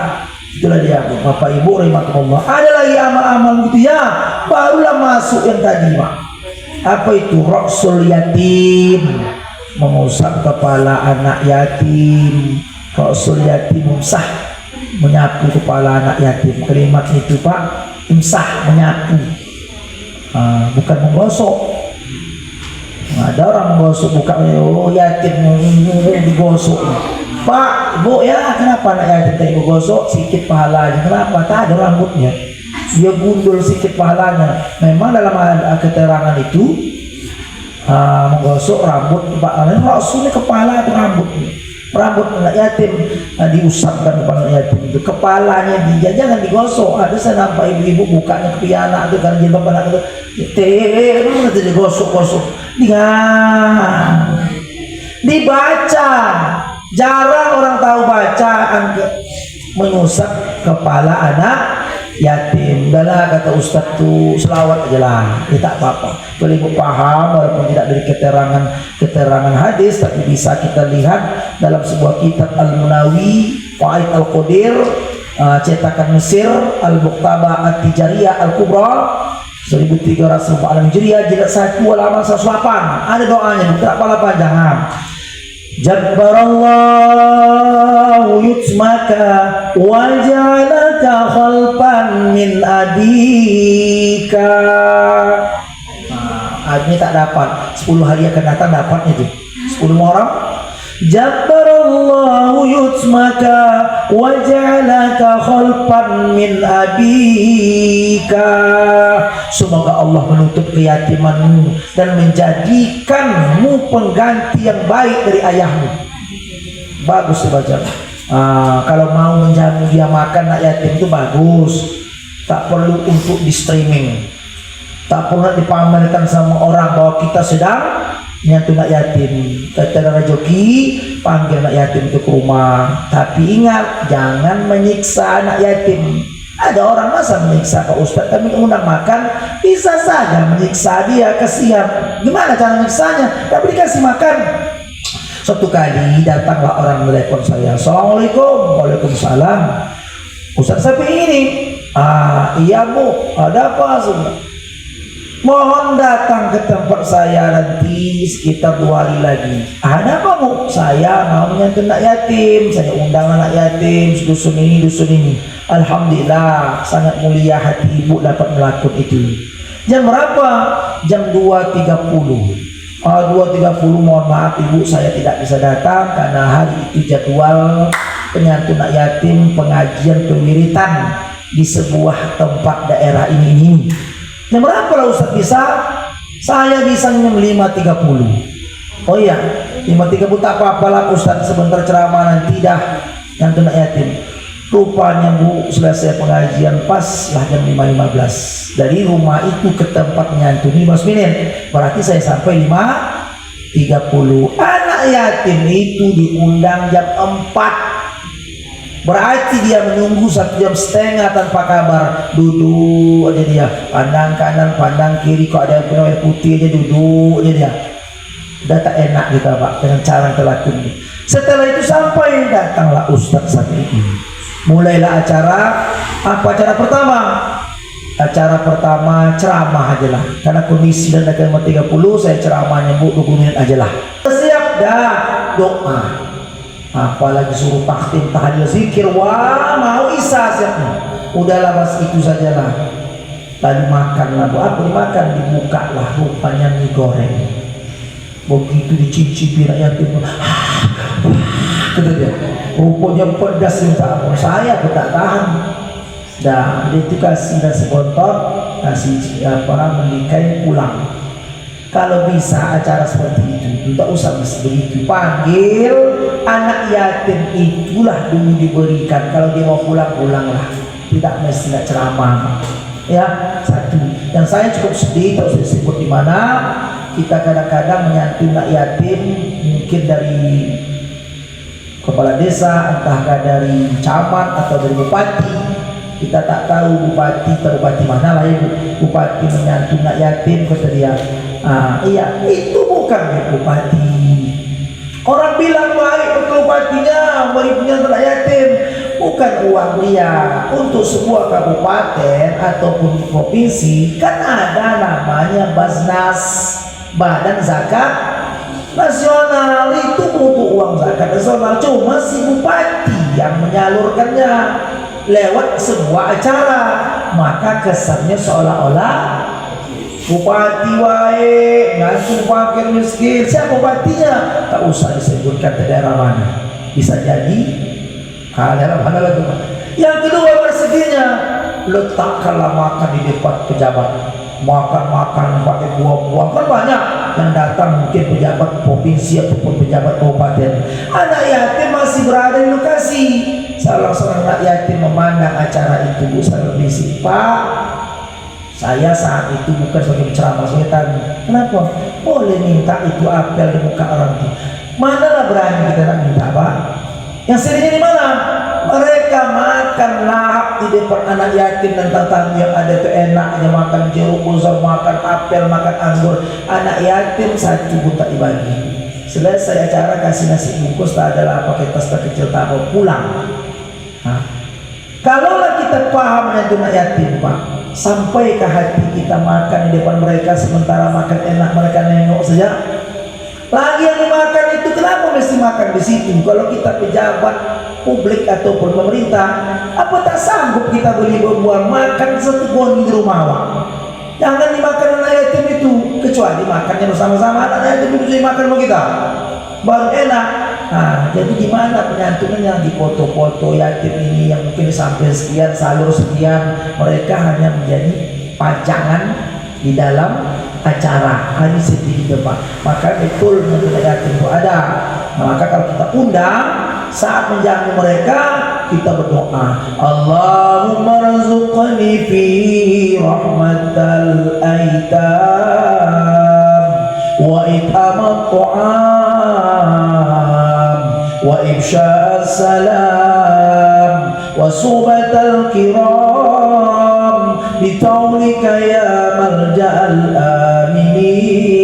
Itulah dia bapak ibu rahimahullah. Ada lagi amal-amal gitu ya. Barulah masuk yang tadi pak. Apa itu? Roksul yatim, mengusap kepala anak yatim. Roksul yatim, memsah, menyapu kepala anak yatim. Kalimat itu pak, memsah, menyapu, bukan menggosok. Ada orang menggosok, bukan oh yatim digosok. Pak, ibu ya kenapa anak yatim tadi menggosok sikit pahalanya? Kenapa? Tak ada rambutnya. Dia gundul sedikit pahalanya. Memang dalam keterangan itu menggosok rambut maksudnya kepala atau rambut anak yatim diusapkan kepada anak yatim itu kepalanya dia jangan digosok. Ada saya nampak ibu-ibu bukanya ke anak itu kan jilbab anak itu itu digosok-gosok dibaca. Jarang orang tahu baca mengusap kepala anak yatim. Udahlah kata ustaz tuh selawat aja lah, tak apa-apa. Kalau ibu paham walaupun tidak dari keterangan hadis, tapi bisa kita lihat dalam sebuah kitab Al-Munawi Faid Al-Qadir, cetakan Mesir, Al-Muqtaba At-Tijariyah Al-Kubra 1304 Hijriah, jilid 1 halaman 108. Ada doanya, tidak pala panjang. Jabbarallahu yutmaka wa ja'alaka khalfan min abika. Ini tak dapat, 10 hari akan datang dapatnya itu 10 orang. Jabbarallahu yutmaka wa ja'alaka khalfan min abika. Semoga Allah menutup keyatimanmu dan menjadikanmu pengganti yang baik dari ayahmu. Bagus dibaca. Kalau mau menjamin dia makan anak yatim itu bagus. Tak perlu untuk di streaming, tak perlu dipamerkan sama orang bahwa kita sedang nyantu anak yatim. Kita ada rezeki, panggil anak yatim itu ke rumah. Tapi ingat, jangan menyiksa anak yatim. Ada orang masa menyiksa Pak Ustadz, kami undang makan, bisa saja menyiksa dia, kasihan. Gimana cara menyiksanya? Tapi dikasih makan. Suatu kali datanglah orang telepon saya, Assalamualaikum. Waalaikumsalam. Ustadz Sapi ini, iya Bu, ada apa? Mohon datang ke tempat saya nanti sekitar 2 hari lagi. Ada apa Bu? Saya mau menyantu anak yatim, saya undang anak yatim dusun ini, dusun ini. Alhamdulillah, sangat mulia hati ibu dapat melakukan itu. Jam berapa? Jam 2.30. 2.30, mohon maaf ibu, saya tidak bisa datang karena hari itu jadwal penyantu anak yatim pengajian kewiritan di sebuah tempat daerah ini. Jam berapa lah Ustaz bisa? Saya bisa jam 5.30. Oh iya, 5.30 tak apa-apa lah Ustaz, sebentar ceramah nanti dah nyantu anak yatim. Rupanya Bu, selesai pengajian pas lah jam 5.15. Dari rumah itu ke tempat nyantu 15 menit. Berarti saya sampai 5.30. Anak yatim itu diundang jam 4. Berarti dia menunggu 1,5 jam tanpa kabar. Duduk aja dia, pandang kanan, pandang kiri, kok ada air putih aja, duduk aja dia. Udah tak enak kita Pak dengan cara terlaku ini. Setelah itu sampai datanglah Ustadz Sapi. Mulailah acara. Apa acara pertama? Acara pertama ceramah aja lah. Karena kondisi dan akan 30, saya ceramahnya Bu 20 menit aja lah. Siap dah, doa. Apalagi suruh takdim, tahlil, zikir, wah mau isa siapnya. Udahlah mas itu sajalah. Lalu makanlah Bu, apa dimakan? Dibuka lah rupanya mie goreng. Begitu dicicipi rakyat itu, kata dia, rupanya pedas minta ampun. Saya pun tak tahan. Dah itu kasih nasi bontot, kasih menikahi pulang. Kalau bisa acara seperti itu, tidak usah begitu. Panggil anak yatim itulah dulu diberikan. Kalau dia mau pulang, pulanglah. Tidak mesti nak ceramah. Ya, satu. Yang saya cukup sedih, tak usah disebut di mana. Kita kadang-kadang menyantu anak yatim, mungkin dari kepala desa, entahkah dari camat atau dari bupati. Kita tak tahu bupati atau bupati mana lah ya. Bupati menyantu anak yatim, kata dia. Iya, itu bukan ya bupati. Orang bilang baik betul bupatinya, beri punya anak yatim. Bukan uang dia. Untuk sebuah kabupaten ataupun provinsi kan ada namanya Basnas, Badan Zakat Nasional. Itu butuh uang zakat nasional. Cuma si bupati yang menyalurkannya lewat sebuah acara. Maka kesannya seolah-olah bupati wae ngasih fakir miskin. Siapa bupatinya? Tak usah disebutkan ke daerah mana. Bisa jadi daerah mana lagi. Yang kedua persedianya, letakkanlah makan di depan pejabat. Makan pakai buah-buah, kan banyak yang datang, mungkin pejabat provinsi ataupun pejabat kabupaten. Anak yatim masih berada di lokasi. Salah seorang anak yatim memandang acara itu, Bu, saya berbisik, Pak, saya saat itu bukan sebagai penceramah, saya tanya, kenapa? Boleh minta itu apel di muka orang itu. Manalah berani kita nak minta, Pak? Yang sedihnya di mana? Mereka makan lahap di depan anak yatim dan tetangga yang ada itu enaknya, makan jeruk busar, makan apel, makan anggur. Anak yatim satu pun tak dibagi. Selesai acara kasih nasi bungkus, tak adalah pakai tas kecil, tak mau pulang. Hah? Kalaulah kita paham anak yatim Pak, sampai ke hati kita makan di depan mereka, sementara makan enak mereka nengok saja. Lagi yang dimakan itu kenapa mesti makan di situ? Kalau kita pejabat publik ataupun pemerintah, apa tak sanggup kita beli buah makan satu buah di rumah awak? Jangan dimakan anak yatim itu, kecuali makannya bersama-sama anak yatim itu dimakan sama kita, baru enak. Nah, jadi gimana penyantunannya? Di foto-foto yatim ini yang mungkin sampai sekian, salur sekian, mereka hanya menjadi pajangan di dalam acara hari sedih depan. Maka betul menyantun yatim itu ada. Nah, maka kalau kita undang saat menjamu mereka, kita berdoa, Allahumma razuqni fi rahmatal aitam wa itamat ta'am wa ifsha salam wa subatal kiram bitawlika ya malja'al aminin.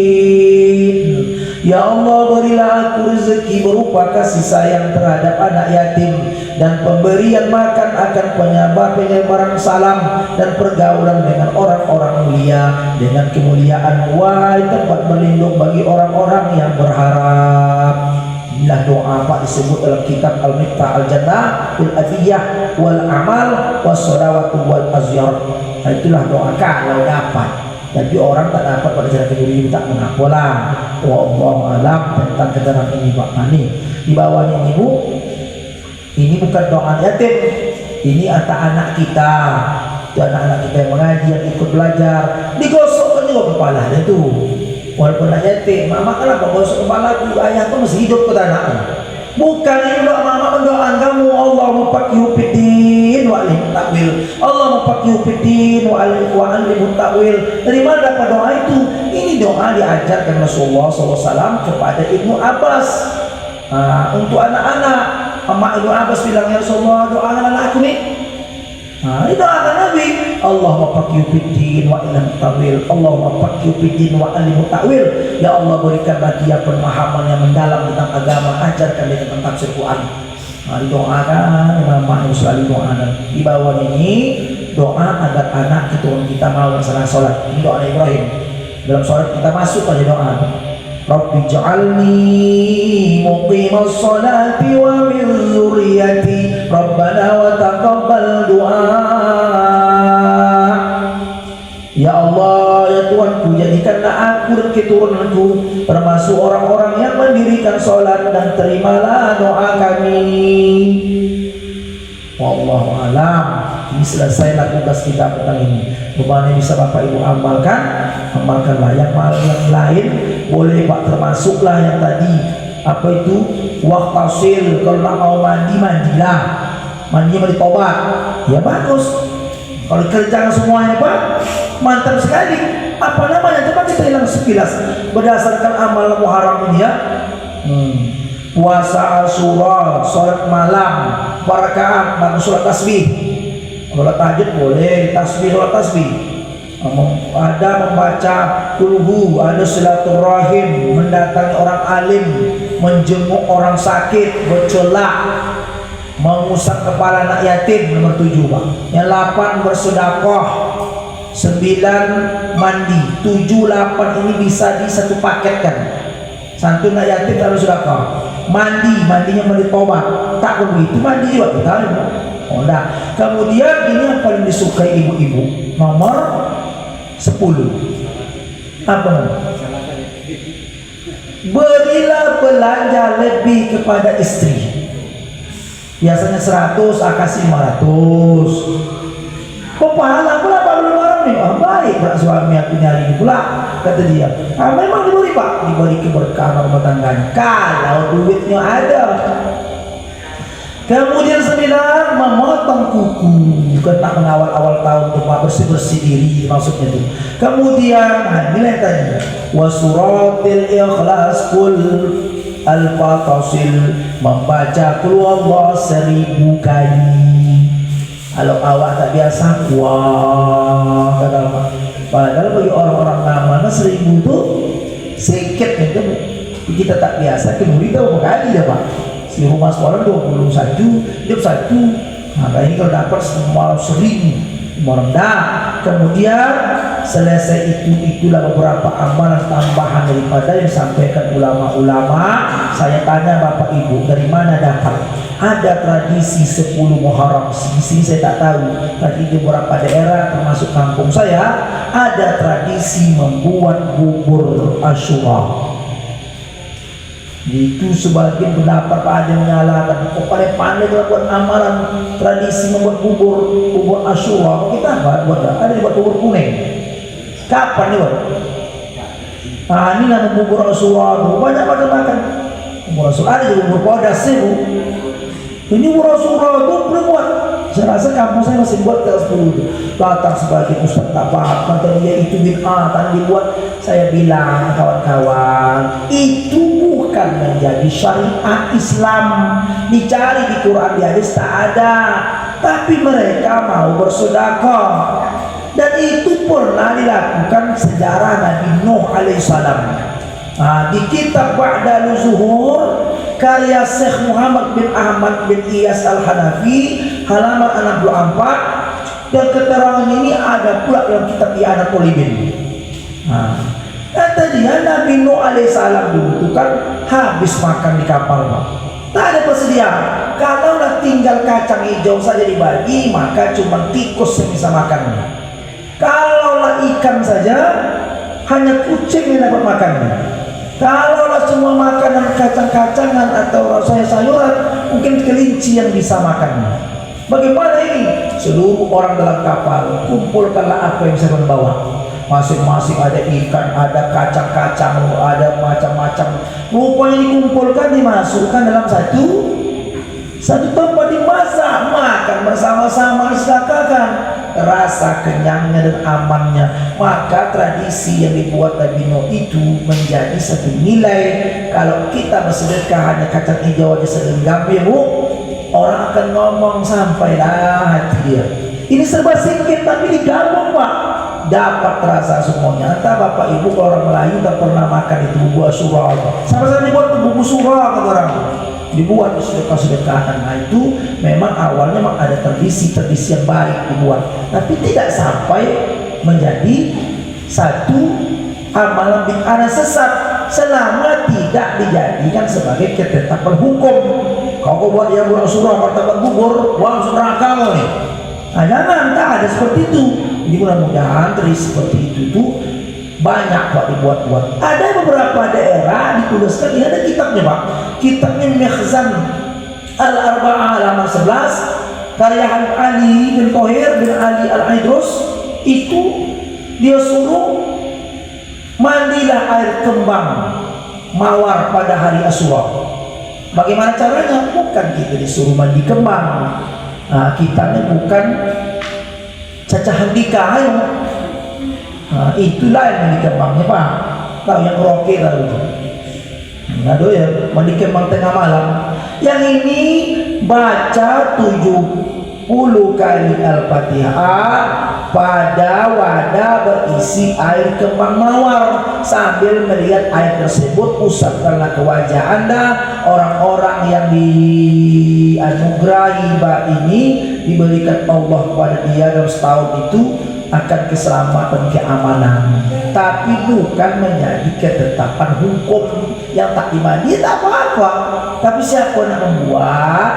Ya Allah, berilah aku rezeki berupa kasih sayang terhadap anak yatim, dan pemberian makan akan penyebaran salam, dan pergaulan dengan orang-orang mulia dengan kemuliaan. Wahai tempat berlindung bagi orang-orang yang berharap. Inilah doa Pak disebut dalam kitab Al-Miftah Al-Jannah Bil Adiyah Wal Amal Was Sodawatu Wal Azyar. Nah, itulah doa kalau dapat. Tapi orang tak dapat pada cara kediri tak mengapalah. Wallahu alam tentang keterangan ini Pak Mani. Di bawahnya Ibu, ini bukan doa yatim, ini anak-anak kita, itu anak-anak kita yang mengaji, yang ikut belajar, digosokkan juga kepalanya itu. Walaupun anak yatim, mama kenapa gosok kepala aku? Ayah aku masih hidup ke anaknya. Bukan ini doa mama mendoakan kamu, Allah mufaqihu fiddin wa alim takwil, Allah mufaqihu fiddin wa alim takwil. Dari mana dapat doa itu? Ini doa diajarkan Rasulullah SAW kepada Ibnu Abbas. Untuk anak-anak, Mama Ibnu Abbas bilang, ya Rasulullah, doa anak-anak aku nih. Ini doakan Nabi, Allah mufaqihu fiddin wa alim takwil, Allah mufaqihu fiddin wa alim takwil. Ya Allah, berikanlah dia pemahaman yang mendalam tentang agama, ajarkan dia tentang tafsir Quran. Didoakan, Mama yang selalu doakan. Di bawah ini doa agar anak keturunan kita mau melaksanakan sholat. Ini doa Ibrahim. Dalam sholat kita masuk aja doa, Rabbi ja'alni muqimas sholati wa min zurriyati Rabbana wa taqabbal du'a. Ya Allah, ya Tuhanku, jadikanlah aku dan keturunanku termasuk orang-orang yang mendirikan sholat, dan terimalah doa kami. Wallahu alam. Ini selesailah tugas kita petang ini. Bagaimana bisa Bapak Ibu amalkan? Amalkanlah. Yang lain boleh Pak, termasuklah yang tadi, apa itu, waqtasil. Kalau nak mau mandi, mandilah. Mandi tobat, ya bagus. Kalau kerjakan semuanya Pak, mantap sekali. Apa namanya? Coba kita hilang sekilas berdasarkan amal Muharram ini ya. Puasa Asyura, sholat malam, barakaat, bagus, sholat tasbih. Sholat tahajud boleh, tasbih, sholat tasbih. Ada membaca kulhu, ada silaturahim, mendatangi orang alim, menjenguk orang sakit, bercelak, mengusap kepala anak yatim, nomor 7 Pak. Yang 8 bersedekah, 9 mandi. 7, 8 ini bisa di satu paket kan. Santun anak yatim lalu sedekah. Mandinya mandi tobat. Tak begitu mandi juga kita. Oh, nah. Kemudian ini yang paling disukai ibu-ibu, nomor 10. Apa namanya? Berilah belanja lebih kepada istri. Biasanya 100, kasih 500. Kok pahala pula Pak belum orang nih? Baik Pak, suami aku nyari pula, kata dia. Memang diberi Pak, diberi keberkahan rumah tangganya kalau duitnya ada. Kemudian 9, memotong kuku, kena mengawal-awal tahun untuk bersih-bersih diri maksudnya itu. Kemudian nilai tadi wasuratil ikhlas kul al-fatasil, membaca qul huwallahu 1000 kali. Kalau awak tak biasa, wah kata apa? Padahal bagi orang-orang namanya 1000 itu sedikit gitu. Kita tak biasa, kemudian berapa kali ya Pak? Si rumah sekolah 21, dia 1, Maka ini kalau dapat semua sering merendah. Kemudian selesai itulah beberapa amalan tambahan daripada yang disampaikan ulama-ulama. Saya tanya Bapak Ibu, dari mana dapat? Ada tradisi 10 Muharram. Di sini saya tak tahu, tapi di beberapa daerah termasuk kampung saya ada tradisi membuat bubur Asyura. Itu sebagian pendapat ada yang menyalahkan, kok paling pandai kalau buat amalan tradisi membuat bubur Asyura. Kita apa buat? Ada yang buat bubur kuning. Kapan nih buat? Ini lah bubur Asyura. Banyak makan bubur Asyura. Ada juga bubur Kodas sih bu. Ini bubur Asyura itu belum buat. Saya rasa kampung saya masih buat ke 10 itu. Datang sebagai ustaz tak paham, kata dia itu bid'ah, kan dibuat. Saya bilang kawan-kawan, itu bukan menjadi syariat Islam. Dicari di Quran, di hadis tak ada. Tapi mereka mau bersedekah. Dan itu pernah dilakukan sejarah Nabi Nuh alaihissalam. Di kitab Ba'da Zuhur karya Syekh Muhammad bin Ahmad bin Iyas Al-Hanafi halaman 64, dan keterangan ini ada pula dalam kitab I'anat Talibin. Kata dia Nabi Nuh alaihissalam dulu itu kan habis makan di kapal, Pak. Tak ada persediaan. Kalaulah tinggal kacang hijau saja dibagi, maka cuma tikus yang bisa makannya. Kalaulah ikan saja, hanya kucing yang dapat makannya. Kalaulah semua makanan kacang-kacangan atau sayur-sayuran, mungkin kelinci yang bisa makannya. Bagaimana ini? Seluruh orang dalam kapal, kumpulkanlah apa yang saya bawa. Masing-masing ada ikan, ada kacang-kacang, ada macam-macam. Rupanya dikumpulkan, dimasukkan dalam satu tempat, dimasak, makan bersama-sama, disedekahkan. Rasa kenyangnya dan amannya. Maka tradisi yang dibuat Nabi Nuh itu menjadi satu nilai. Kalau kita bersedekah hanya kacang hijau aja segenggam, ya bu, orang akan ngomong sampailah hati dia. Ini serba sedikit tapi digabung, Pak. Dapat rasa semuanya. Entah Bapak Ibu kalau orang Melayu tak pernah makan itu bubur Asyura. Sama-sama dibuat bubur Asyura kata orang. Dibuat sedekah-sedekahan. Nah itu memang awalnya memang ada tradisi yang baik dibuat, tapi tidak sampai menjadi satu amalan bid'ah sesat selama tidak dijadikan sebagai ketetapan hukum. Kau buat dia bubur Asyura, martabat bubur, wah neraka kau nih. Nah jangan, tak ada seperti itu. Jadi mudah-mudahan tradisi seperti itu tuh banyak Pak dibuat-buat. Ada beberapa daerah dituliskan, ini ada kitabnya Pak. Kitabnya Mikhzan Al-Arba'ah halaman 11 karya Ali bin Thohir bin Ali Al-Aidrus. Itu dia suruh mandilah air kembang mawar pada hari Asyura. Bagaimana caranya? Bukan kita disuruh mandi kembang. Kitanya bukan cacahan nikah, ayo. Itulah yang mandi kembangnya Pak. Tahu yang roke lalu. Aduh ya, mandi kembang tengah malam. Yang ini baca 70 kali Al-Fatihah pada wadah berisi air kembang mawar sambil melihat air tersebut, usapkanlah ke wajah Anda. Orang-orang yang dianugerahi ini diberikan Allah kepada dia dalam setahun itu akan keselamatan, keamanan, tapi bukan menjadi ketetapan hukum yang tak dimandi tak apa-apa. Tapi siapa yang membuat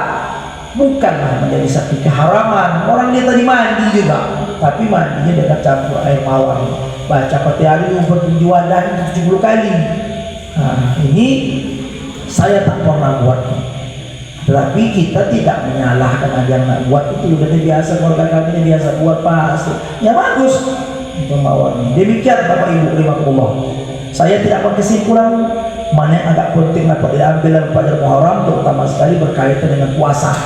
bukanlah menjadi satu keharaman. Orang dia tadi mandi juga, tapi mandinya dengan campur air mawar. Baca Fatihah bertujuan dan 70 kali. Ini saya tak pernah buat. Tetapi kita tidak menyalahkan ada yang nak buat itu. Udah biasa, keluarga kami ini biasa buat pasti. Ya bagus. Demikian Bapak Ibu rahimakumullah. Saya tidak berkesimpulan mana yang agak penting dapat diambil dalam pelajaran Muharram, terutama sekali berkaitan dengan puasa.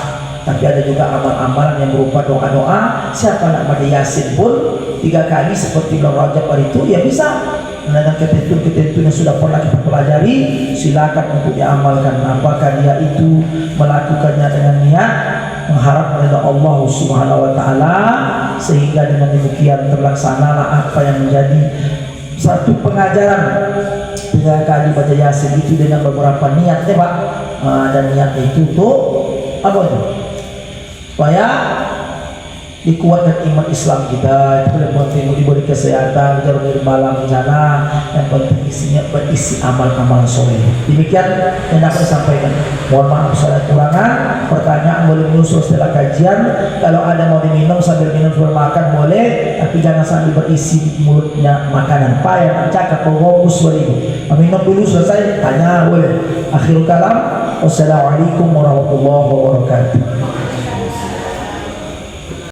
Tapi ada juga amal-amalan yang berupa doa-doa. Siapa nak baca Yasin pun 3 kali seperti bulan Rajab hari itu, ya bisa. Dengan ketentuan-ketentuan yang sudah pernah kita pelajari, silakan untuk diamalkan. Apakah dia itu melakukannya dengan niat mengharap kepada Allah Subhanahu wa taala, sehingga dengan demikian terlaksanalah apa yang menjadi satu pengajaran 3 kali baca Yasin itu dengan beberapa niat, Pak. Dan niat itu tuh apa itu? supaya dikuatkan iman Islam kita. Itu yang penting, diberi kesehatan, jangan dari malam bencana, yang penting isinya berisi amal-amal soleh. Demikian yang dapat disampaikan. Mohon maaf saya kurangan. Pertanyaan boleh menyusul setelah kajian. Kalau ada mau diminum sambil minum sambil makan boleh, tapi jangan sambil berisi mulutnya makanan. Payah cakap fokus beribu. Minum dulu selesai, tanya boleh. Akhirul kalam. Wassalamualaikum warahmatullahi wabarakatuh.